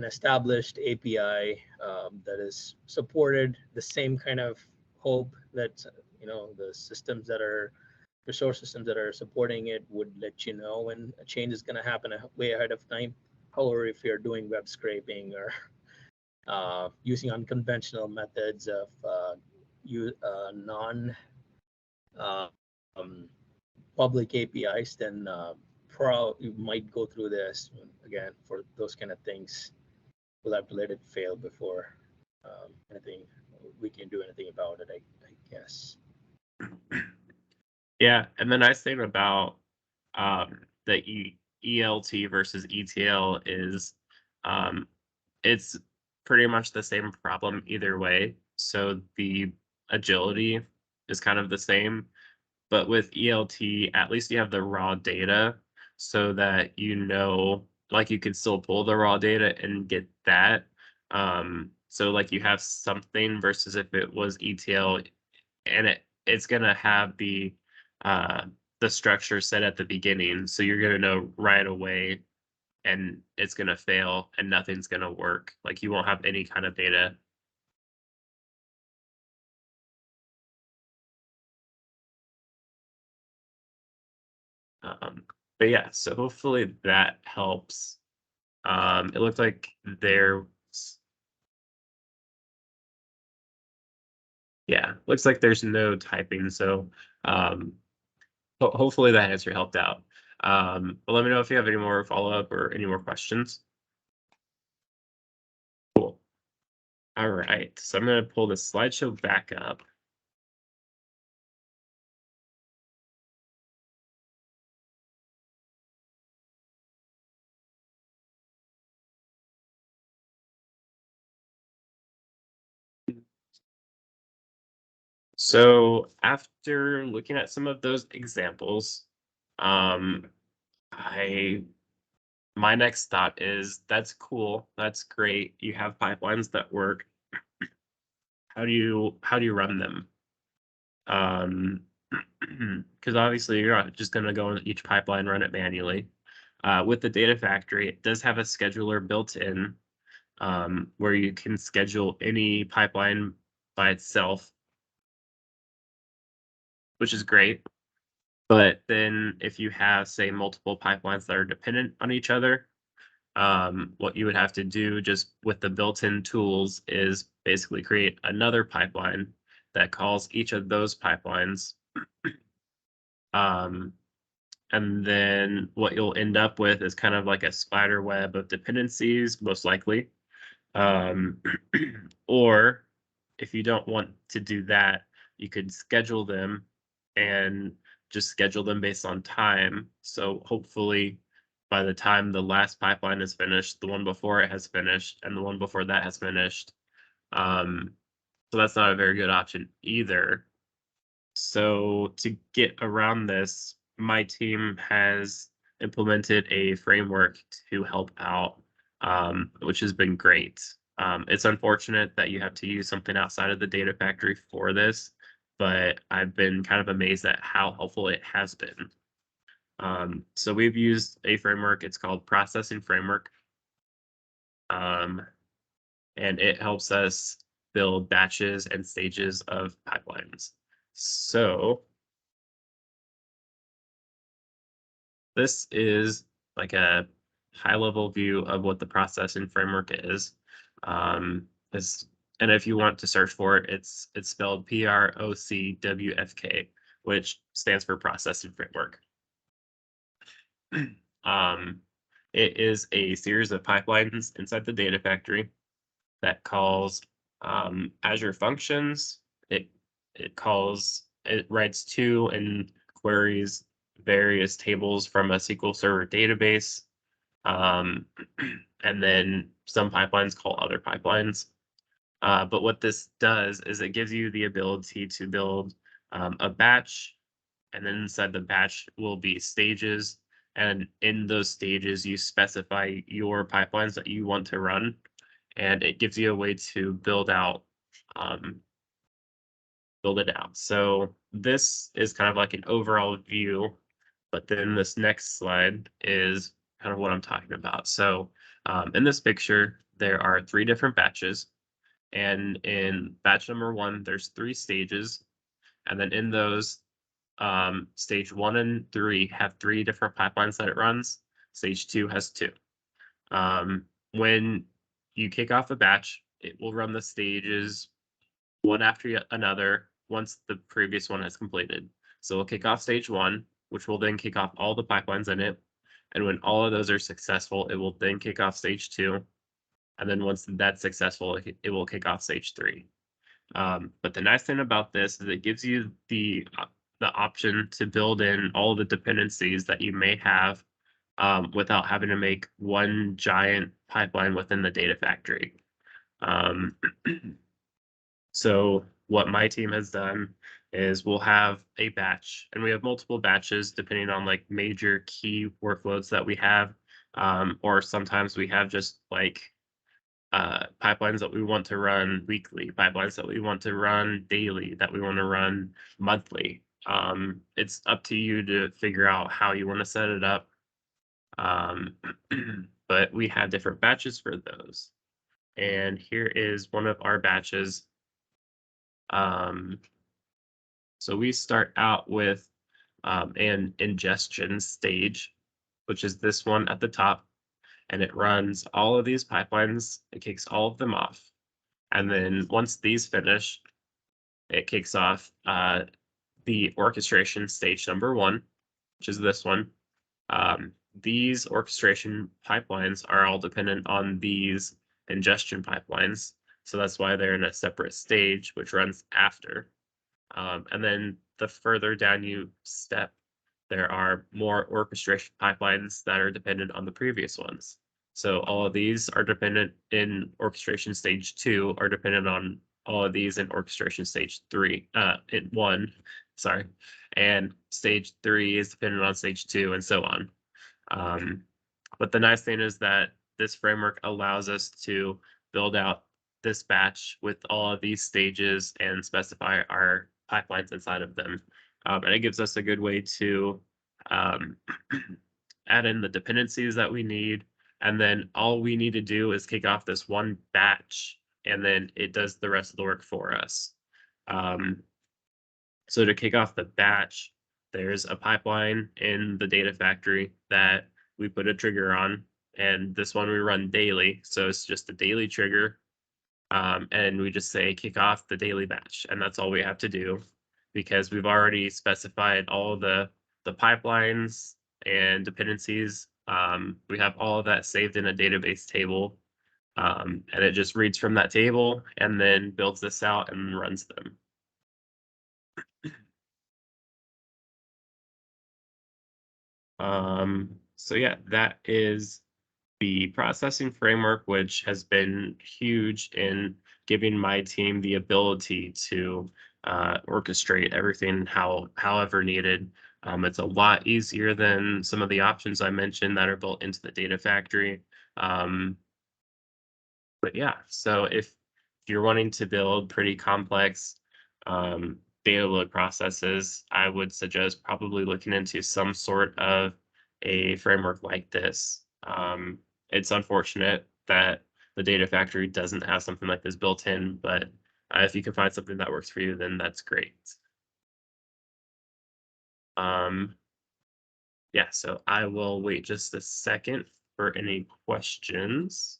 established API that is supported, the same kind of hope that the systems that are resource systems that are supporting it would let you know when a change is going to happen way ahead of time. However, if you're doing web scraping or using unconventional methods of non public APIs, then you might go through this again for those kind of things. We'll have to let it fail before anything we can do anything about it, I guess. Yeah, and the nice thing about the ELT versus ETL is it's pretty much the same problem either way. So the agility is kind of the same, but with ELT, at least you have the raw data so that like you can still pull the raw data and get that. So like you have something versus if it was ETL and it's gonna have the structure set at the beginning, so you're gonna know right away and it's gonna fail and nothing's gonna work. Like you won't have any kind of data. But yeah, so hopefully that helps. It looked like looks like there's no typing, so hopefully that answer helped out. But let me know if you have any more follow-up or any more questions. Cool. All right, so I'm going to pull the slideshow back up. So after looking at some of those examples, my next thought is that's cool. That's great. You have pipelines that work. How do you run them? Because obviously you're not just going to go in each pipeline, run it manually. With the Data Factory, it does have a scheduler built in where you can schedule any pipeline by itself, which is great. But then if you have, say, multiple pipelines that are dependent on each other, what you would have to do just with the built-in tools is basically create another pipeline that calls each of those pipelines. And then what you'll end up with is kind of like a spider web of dependencies, most likely. Or if you don't want to do that, you could schedule them and just schedule them based on time. So hopefully by the time the last pipeline is finished, the one before it has finished, and the one before that has finished. So that's not a very good option either. So to get around this, my team has implemented a framework to help out, which has been great. It's unfortunate that you have to use something outside of the Data Factory for this, but I've been kind of amazed at how helpful it has been. So we've used a framework, it's called Processing Framework. And it helps us build batches and stages of pipelines. So this is like a high-level view of what the processing framework is. And if you want to search for it, it's spelled PROCWFK, which stands for Processing Framework. It is a series of pipelines inside the Data Factory that calls Azure functions. It writes to and queries various tables from a SQL Server database. And then some pipelines call other pipelines. But what this does is it gives you the ability to build a batch, and then inside the batch will be stages. And in those stages, you specify your pipelines that you want to run. And it gives you a way to build it out. So this is kind of like an overall view, but then this next slide is kind of what I'm talking about. So in this picture, there are 3 different batches. And in batch number 1, there's 3 stages. And then in those, stage 1 and 3 have 3 different pipelines that it runs. Stage 2 has 2. When you kick off a batch, it will run the stages one after another once the previous one has completed. So we'll kick off stage 1, which will then kick off all the pipelines in it. And when all of those are successful, it will then kick off stage 2. And then once that's successful, it will kick off stage 3. But the nice thing about this is it gives you the option to build in all the dependencies that you may have without having to make one giant pipeline within the data factory. So what my team has done is we'll have a batch, and we have multiple batches depending on like major key workloads that we have, or sometimes we have just like pipelines that we want to run weekly, pipelines that we want to run daily, that we want to run monthly. It's up to you to figure out how you want to set it up. But we have different batches for those. And here is one of our batches. So we start out with an ingestion stage, which is this one at the top, and it runs all of these pipelines. It kicks all of them off. And then once these finish, it kicks off the orchestration stage number 1, which is this one. These orchestration pipelines are all dependent on these ingestion pipelines. So that's why they're in a separate stage, which runs after. And then the further down you step, there are more orchestration pipelines that are dependent on the previous ones. So all of these are dependent in orchestration stage 2 are dependent on all of these in orchestration stage 3, in 1, sorry. And stage 3 is dependent on stage 2 and so on. But the nice thing is that this framework allows us to build out this batch with all of these stages and specify our pipelines inside of them. And it gives us a good way to add in the dependencies that we need. And then all we need to do is kick off this one batch, and then it does the rest of the work for us. So to kick off the batch, there's a pipeline in the data factory that we put a trigger on, and this one we run daily. So it's just a daily trigger. And we just say kick off the daily batch, and that's all we have to do because we've already specified all the pipelines and dependencies. We have all of that saved in a database table, and it just reads from that table and then builds this out and runs them. So yeah, that is the processing framework, which has been huge in giving my team the ability to orchestrate everything however needed. It's a lot easier than some of the options I mentioned that are built into the data factory. But yeah, so if you're wanting to build pretty complex data load processes, I would suggest probably looking into some sort of a framework like this. It's unfortunate that the data factory doesn't have something like this built in, but if you can find something that works for you, then that's great. Yeah, so I will wait just a second for any questions.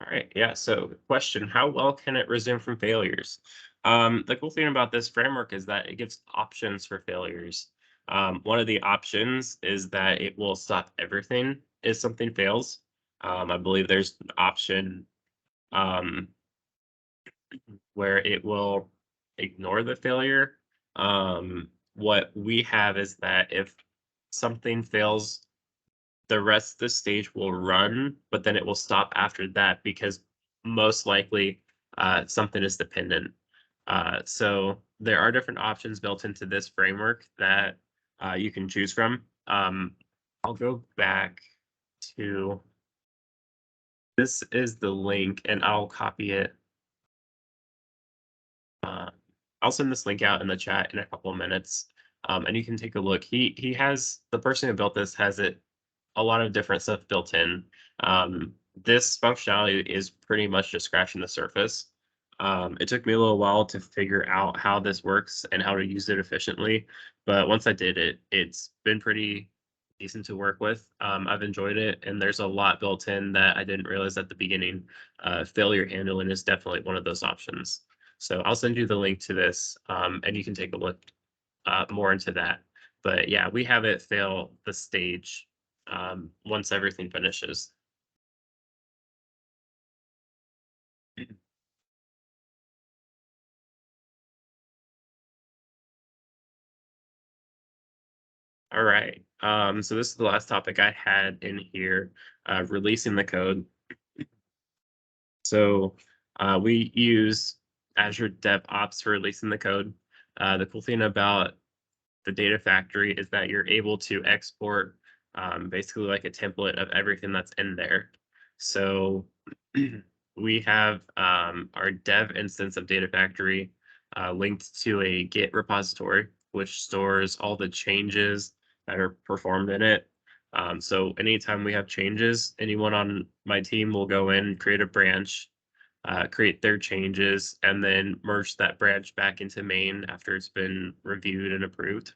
All right, yeah, so question, how well can it resume from failures? The cool thing about this framework is that it gives options for failures. One of the options is that it will stop everything if something fails. I believe there's an option where it will ignore the failure. What we have is that if something fails, the rest of the stage will run, but then it will stop after that because most likely something is dependent. So there are different options built into this framework that you can choose from. I'll go back to, this is the link and I'll copy it. I'll send this link out in the chat in a couple of minutes, and you can take a look. He has, the person who built this has it a lot of different stuff built in. This functionality is pretty much just scratching the surface. It took me a little while to figure out how this works and how to use it efficiently, but once I did it, it's been pretty decent to work with. I've enjoyed it, and there's a lot built in that I didn't realize at the beginning. Failure handling is definitely one of those options. So I'll send you the link to this, and you can take a look more into that. But yeah, we have it fail the stage once everything finishes. All right. So this is the last topic I had in here, releasing the code. So we use Azure DevOps for releasing the code. The cool thing about the Data Factory is that you're able to export basically like a template of everything that's in there. So we have our dev instance of Data Factory linked to a Git repository, which stores all the changes that are performed in it. So anytime we have changes, anyone on my team will go in, create a branch, create their changes, and then merge that branch back into main after it's been reviewed and approved.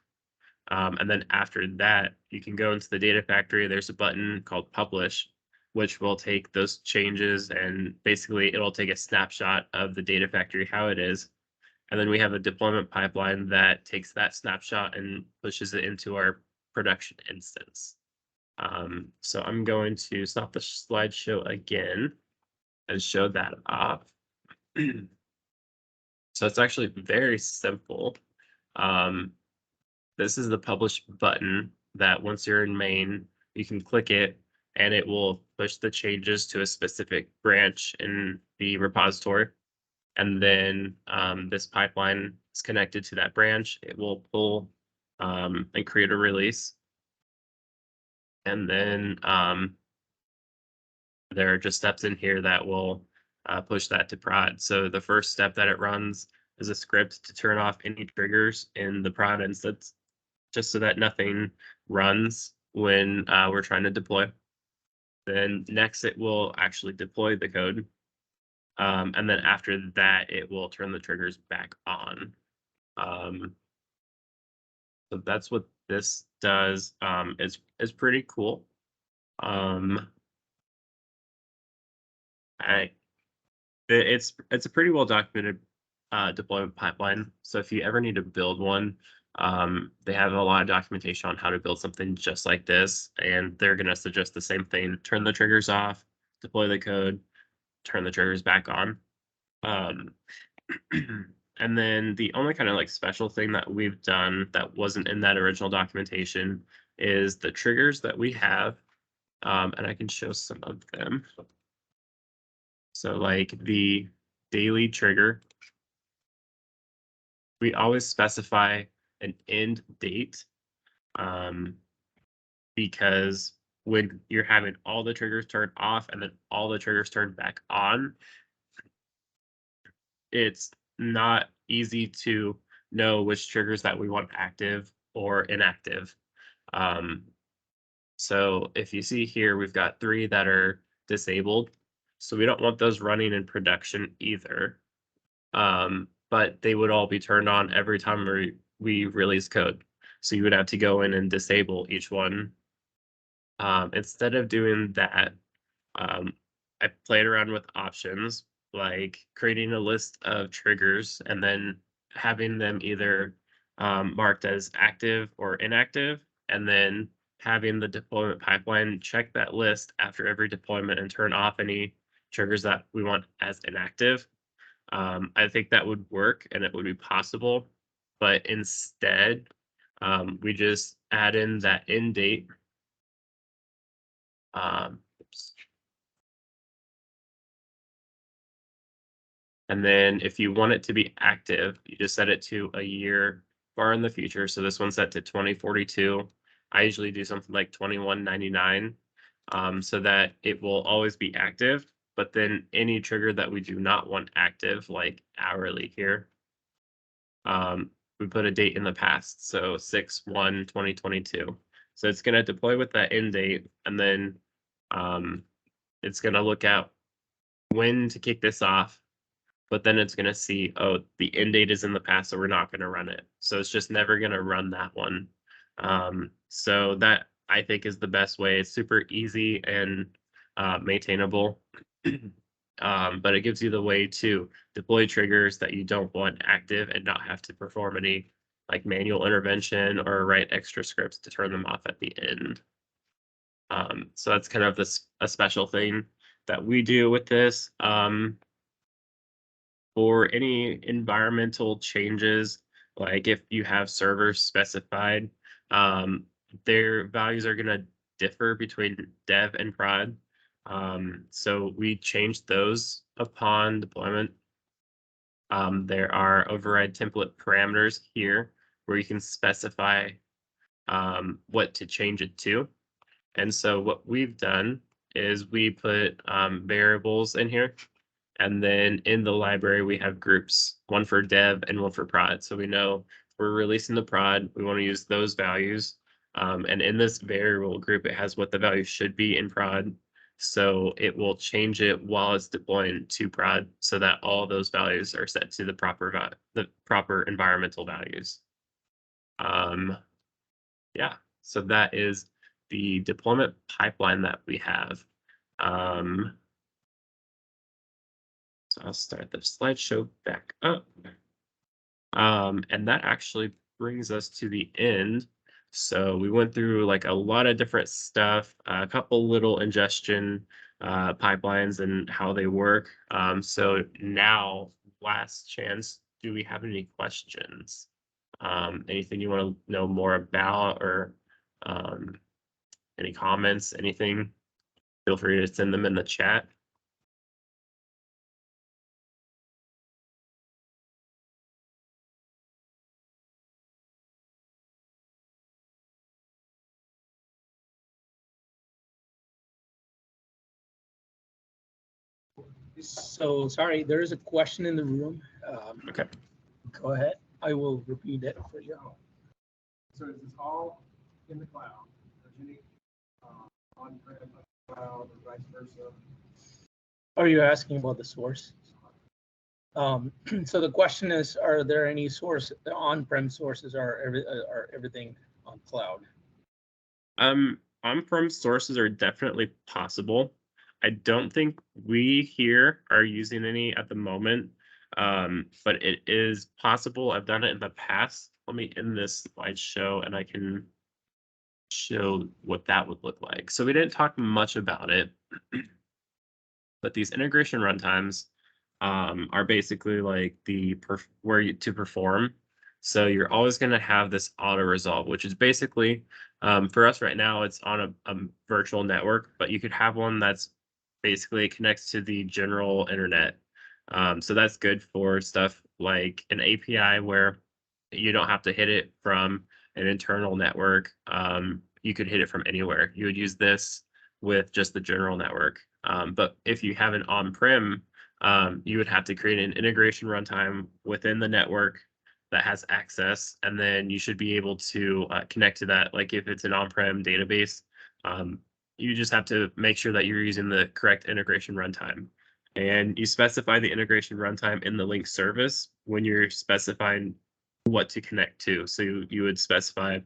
And then after that, you can go into the Data Factory. There's a button called Publish, which will take those changes, and basically it'll take a snapshot of the Data Factory, how it is. And then we have a deployment pipeline that takes that snapshot and pushes it into our production instance. So I'm going to stop the slideshow again and show that off. So it's actually very simple. This is the publish button that once you're in main, you can click it and it will push the changes to a specific branch in the repository. And then this pipeline is connected to that branch. It will pull and create a release. And then there are just steps in here that will push that to prod. So the first step that it runs is a script to turn off any triggers in the prod instance, just so that nothing runs when we're trying to deploy. Then next it will actually deploy the code. And then after that, it will turn the triggers back on. So that's what this does. It's pretty cool. It's a pretty well documented deployment pipeline. So if you ever need to build one, they have a lot of documentation on how to build something just like this, and they're going to suggest the same thing: turn the triggers off, deploy the code, turn the triggers back on. And then the only kind of like special thing that we've done that wasn't in that original documentation is the triggers that we have, and I can show some of them. So like the daily trigger, we always specify an end date, because when you're having all the triggers turned off and then all the triggers turned back on, it's not easy to know which triggers that we want active or inactive. So if you see here, we've got 3 that are disabled. So we don't want those running in production either. But they would all be turned on every time we release code. So you would have to go in and disable each one. Instead of doing that, I played around with options like creating a list of triggers and then having them either marked as active or inactive, and then having the deployment pipeline check that list after every deployment and turn off any triggers that we want as inactive. I think that would work and it would be possible, but instead, we just add in that end date. And then if you want it to be active, you just set it to a year far in the future. So this one's set to 2042. I usually do something like 2199, so that it will always be active. But then any trigger that we do not want active, like hourly here, we put a date in the past, so 6/1/2022. So it's going to deploy with that end date, and then it's going to look at when to kick this off, but then it's going to see, oh, the end date is in the past, so we're not going to run it. So it's just never going to run that one. So that, I think, is the best way. It's super easy and maintainable. But it gives you the way to deploy triggers that you don't want active and not have to perform any like manual intervention or write extra scripts to turn them off at the end. So that's kind of a special thing that we do with this. For any environmental changes, like if you have servers specified, their values are going to differ between dev and prod. So we changed those upon deployment. There are override template parameters here where you can specify what to change it to. And so what we've done is we put variables in here. And then in the library, we have groups, one for dev and one for prod. So we know we're releasing the prod, we want to use those values. And in this variable group, it has what the value should be in prod. So it will change it while it's deploying to prod so that all those values are set to the proper environmental values. Yeah, so that is the deployment pipeline that we have. So I'll start the slideshow back up. And that actually brings us to the end. So we went through like a lot of different stuff, a couple little ingestion pipelines and how they work. So now, last chance, do we have any questions? Anything you want to know more about, or any comments, anything? Feel free to send them in the chat. So sorry, there is a question in the room. Okay. Go ahead. I will repeat it for you. So is this all in the cloud? There's any on-prem cloud or vice versa? Are you asking about the source? So the question is, are there any on-prem sources, or everything on cloud? On-prem sources are definitely possible. I don't think we here are using any at the moment, but it is possible. I've done it in the past. Let me end this slideshow and I can show what that would look like. So we didn't talk much about it, but these integration runtimes are basically like to perform. So you're always going to have this auto resolve, which is basically for us right now, it's on a virtual network, but you could have one that's basically connects to the general internet. So that's good for stuff like an API where you don't have to hit it from an internal network. You could hit it from anywhere. You would use this with just the general network. But if you have an on-prem, you would have to create an integration runtime within the network that has access, and then you should be able to connect to that. Like if it's an on-prem database, you just have to make sure that you're using the correct integration runtime. And you specify the integration runtime in the link service when you're specifying what to connect to. So you would specify,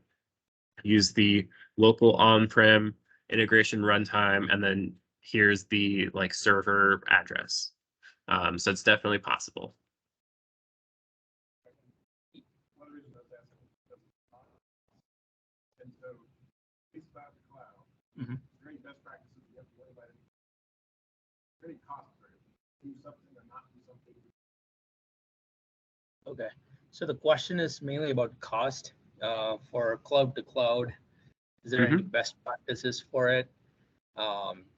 use the local on-prem integration runtime, and then here's the like server address. So it's definitely possible. One reason I was asking is and so it's about the cloud. Mhm. Is there any best practices you have to worry about? Any cost for it? Do something or not do something? Okay. So the question is mainly about cost for cloud to cloud. Is there any best practices for it?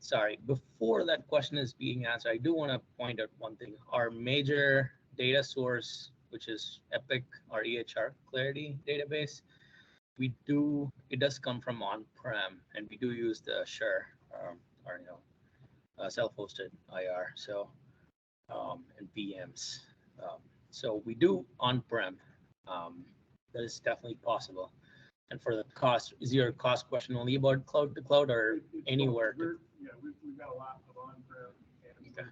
Sorry, before that question is being answered, I do want to point out one thing. Our major data source, which is Epic or EHR Clarity database, it does come from on-prem, and we do use the Azure self-hosted IR, so and VMs. So we do on-prem. that is definitely possible. And for the cost, is your cost question only about cloud to cloud or anywhere? Yeah, we've got a lot of on-prem and Okay.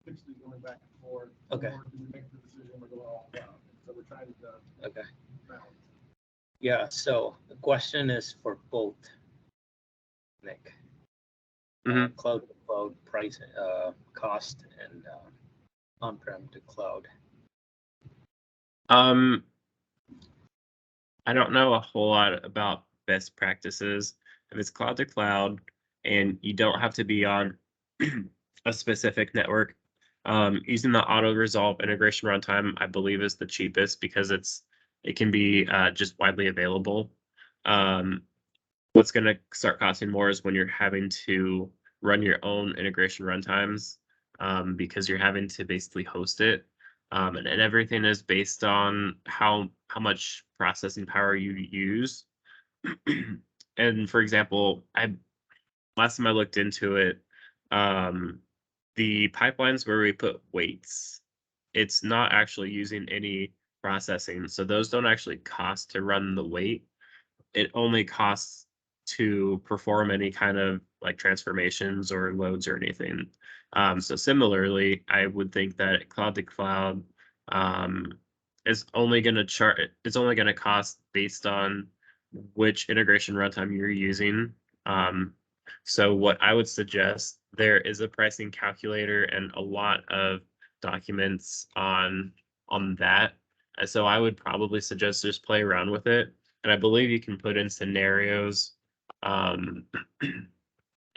potentially going back and forth. Okay. Or do we make the decision we're going all cloud? So we're trying to Okay. balance. Yeah, so the question is for both, Nick. Cloud to cloud price, cost, and on-prem to cloud. I don't know a whole lot about best practices. If it's cloud to cloud and you don't have to be on a specific network, using the auto resolve integration runtime, I believe, is the cheapest because it can be just widely available. What's going to start costing more is when you're having to run your own integration runtimes, because you're having to basically host it. And everything is based on how much processing power you use. And for example, last time I looked into it, the pipelines where we put weights, it's not actually using any processing, so those don't actually cost to run the weight. It only costs to perform any kind of like transformations or loads or anything. So similarly, I would think that cloud to cloud is only going to it's only going to cost based on which integration runtime you're using. So what I would suggest, there is a pricing calculator and a lot of documents on that. So I would probably suggest just play around with it. And I believe you can put in scenarios, and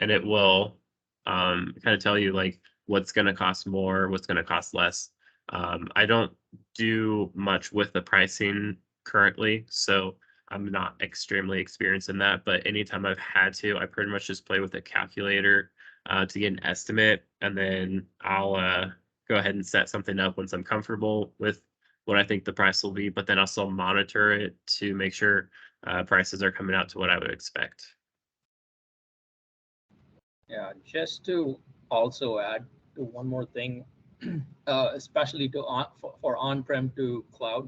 it will kind of tell you like what's going to cost more, what's going to cost less. I don't do much with the pricing currently, so I'm not extremely experienced in that. But anytime I've had to, I pretty much just play with a calculator to get an estimate, and then I'll go ahead and set something up once I'm comfortable with what I think the price will be, but then I'll still monitor it to make sure prices are coming out to what I would expect. Yeah, just to also add to one more thing, especially for on-prem to cloud.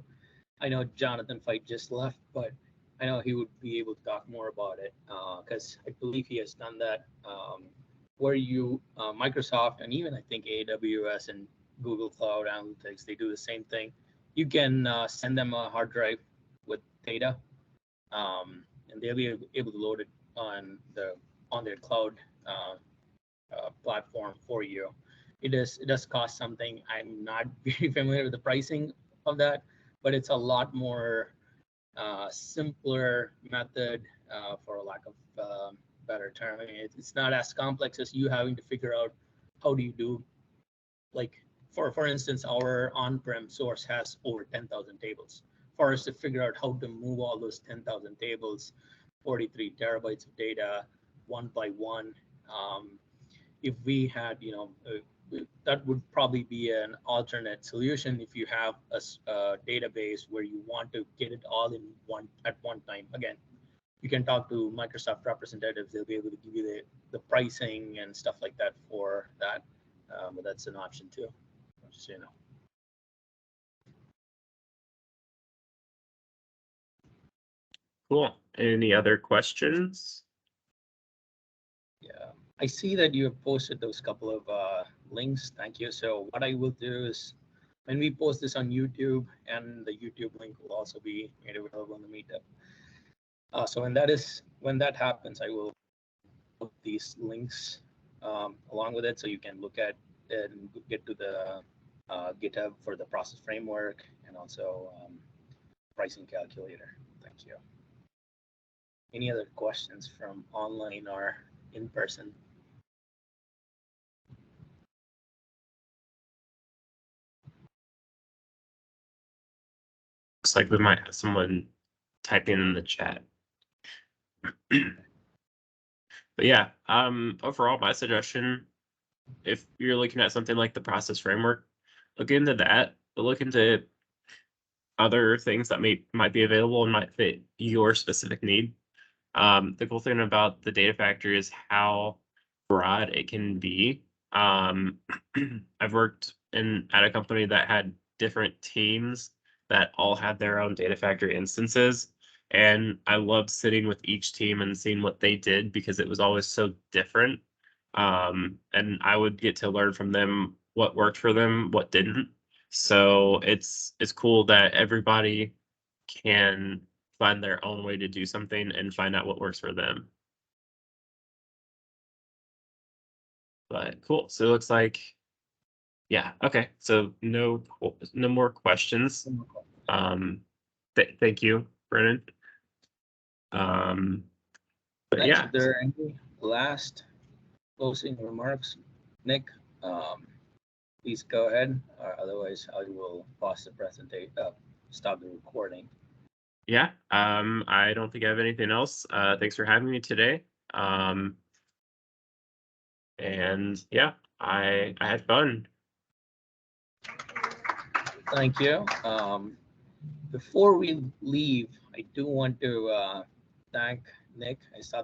I know Jonathan Fight just left, but I know he would be able to talk more about it because I believe he has done that where you Microsoft and even I think AWS and Google Cloud Analytics, they do the same thing. You can send them a hard drive with data, and they'll be able to load it on their cloud platform for you. It does cost something. I'm not very familiar with the pricing of that, but it's a lot more simpler method, for a lack of better term. I mean, it's not as complex as you having to figure out how do you do, like for instance, our on-prem source has over 10,000 tables. For us to figure out how to move all those 10,000 tables, 43 terabytes of data, one by one. If we had, that would probably be an alternate solution if you have a database where you want to get it all in at one time. Again, you can talk to Microsoft representatives. They'll be able to give you the pricing and stuff like that for that. But that's an option too, just so you know. Cool. Any other questions? Yeah, I see that you have posted those couple of links. Thank you. So what I will do is when we post this on YouTube, and the YouTube link will also be made available on the meetup. So when that happens, I will put these links along with it so you can look at it and get to the GitHub for the process framework and also pricing calculator. Thank you. Any other questions from online or in person? Looks like we might have someone typing in the chat. But yeah, overall, my suggestion, if you're looking at something like the process framework, look into that, but look into other things that might be available and might fit your specific need. The cool thing about the data factory is how broad it can be. I've worked at a company that had different teams that all had their own Data Factory instances. And I loved sitting with each team and seeing what they did because it was always so different. And I would get to learn from them what worked for them, what didn't. So it's cool that everybody can find their own way to do something and find out what works for them. But cool. So it looks like, yeah, okay. So no more questions. Thank you, Brennan. But Thanks. yeah, If there are any last closing remarks, Nick, please go ahead. Otherwise, I will pause the presentation, stop the recording. yeah. I don't think I have anything else. Thanks for having me today. And yeah, I had fun. Thank you. Before we leave, I do want to thank Nick. I saw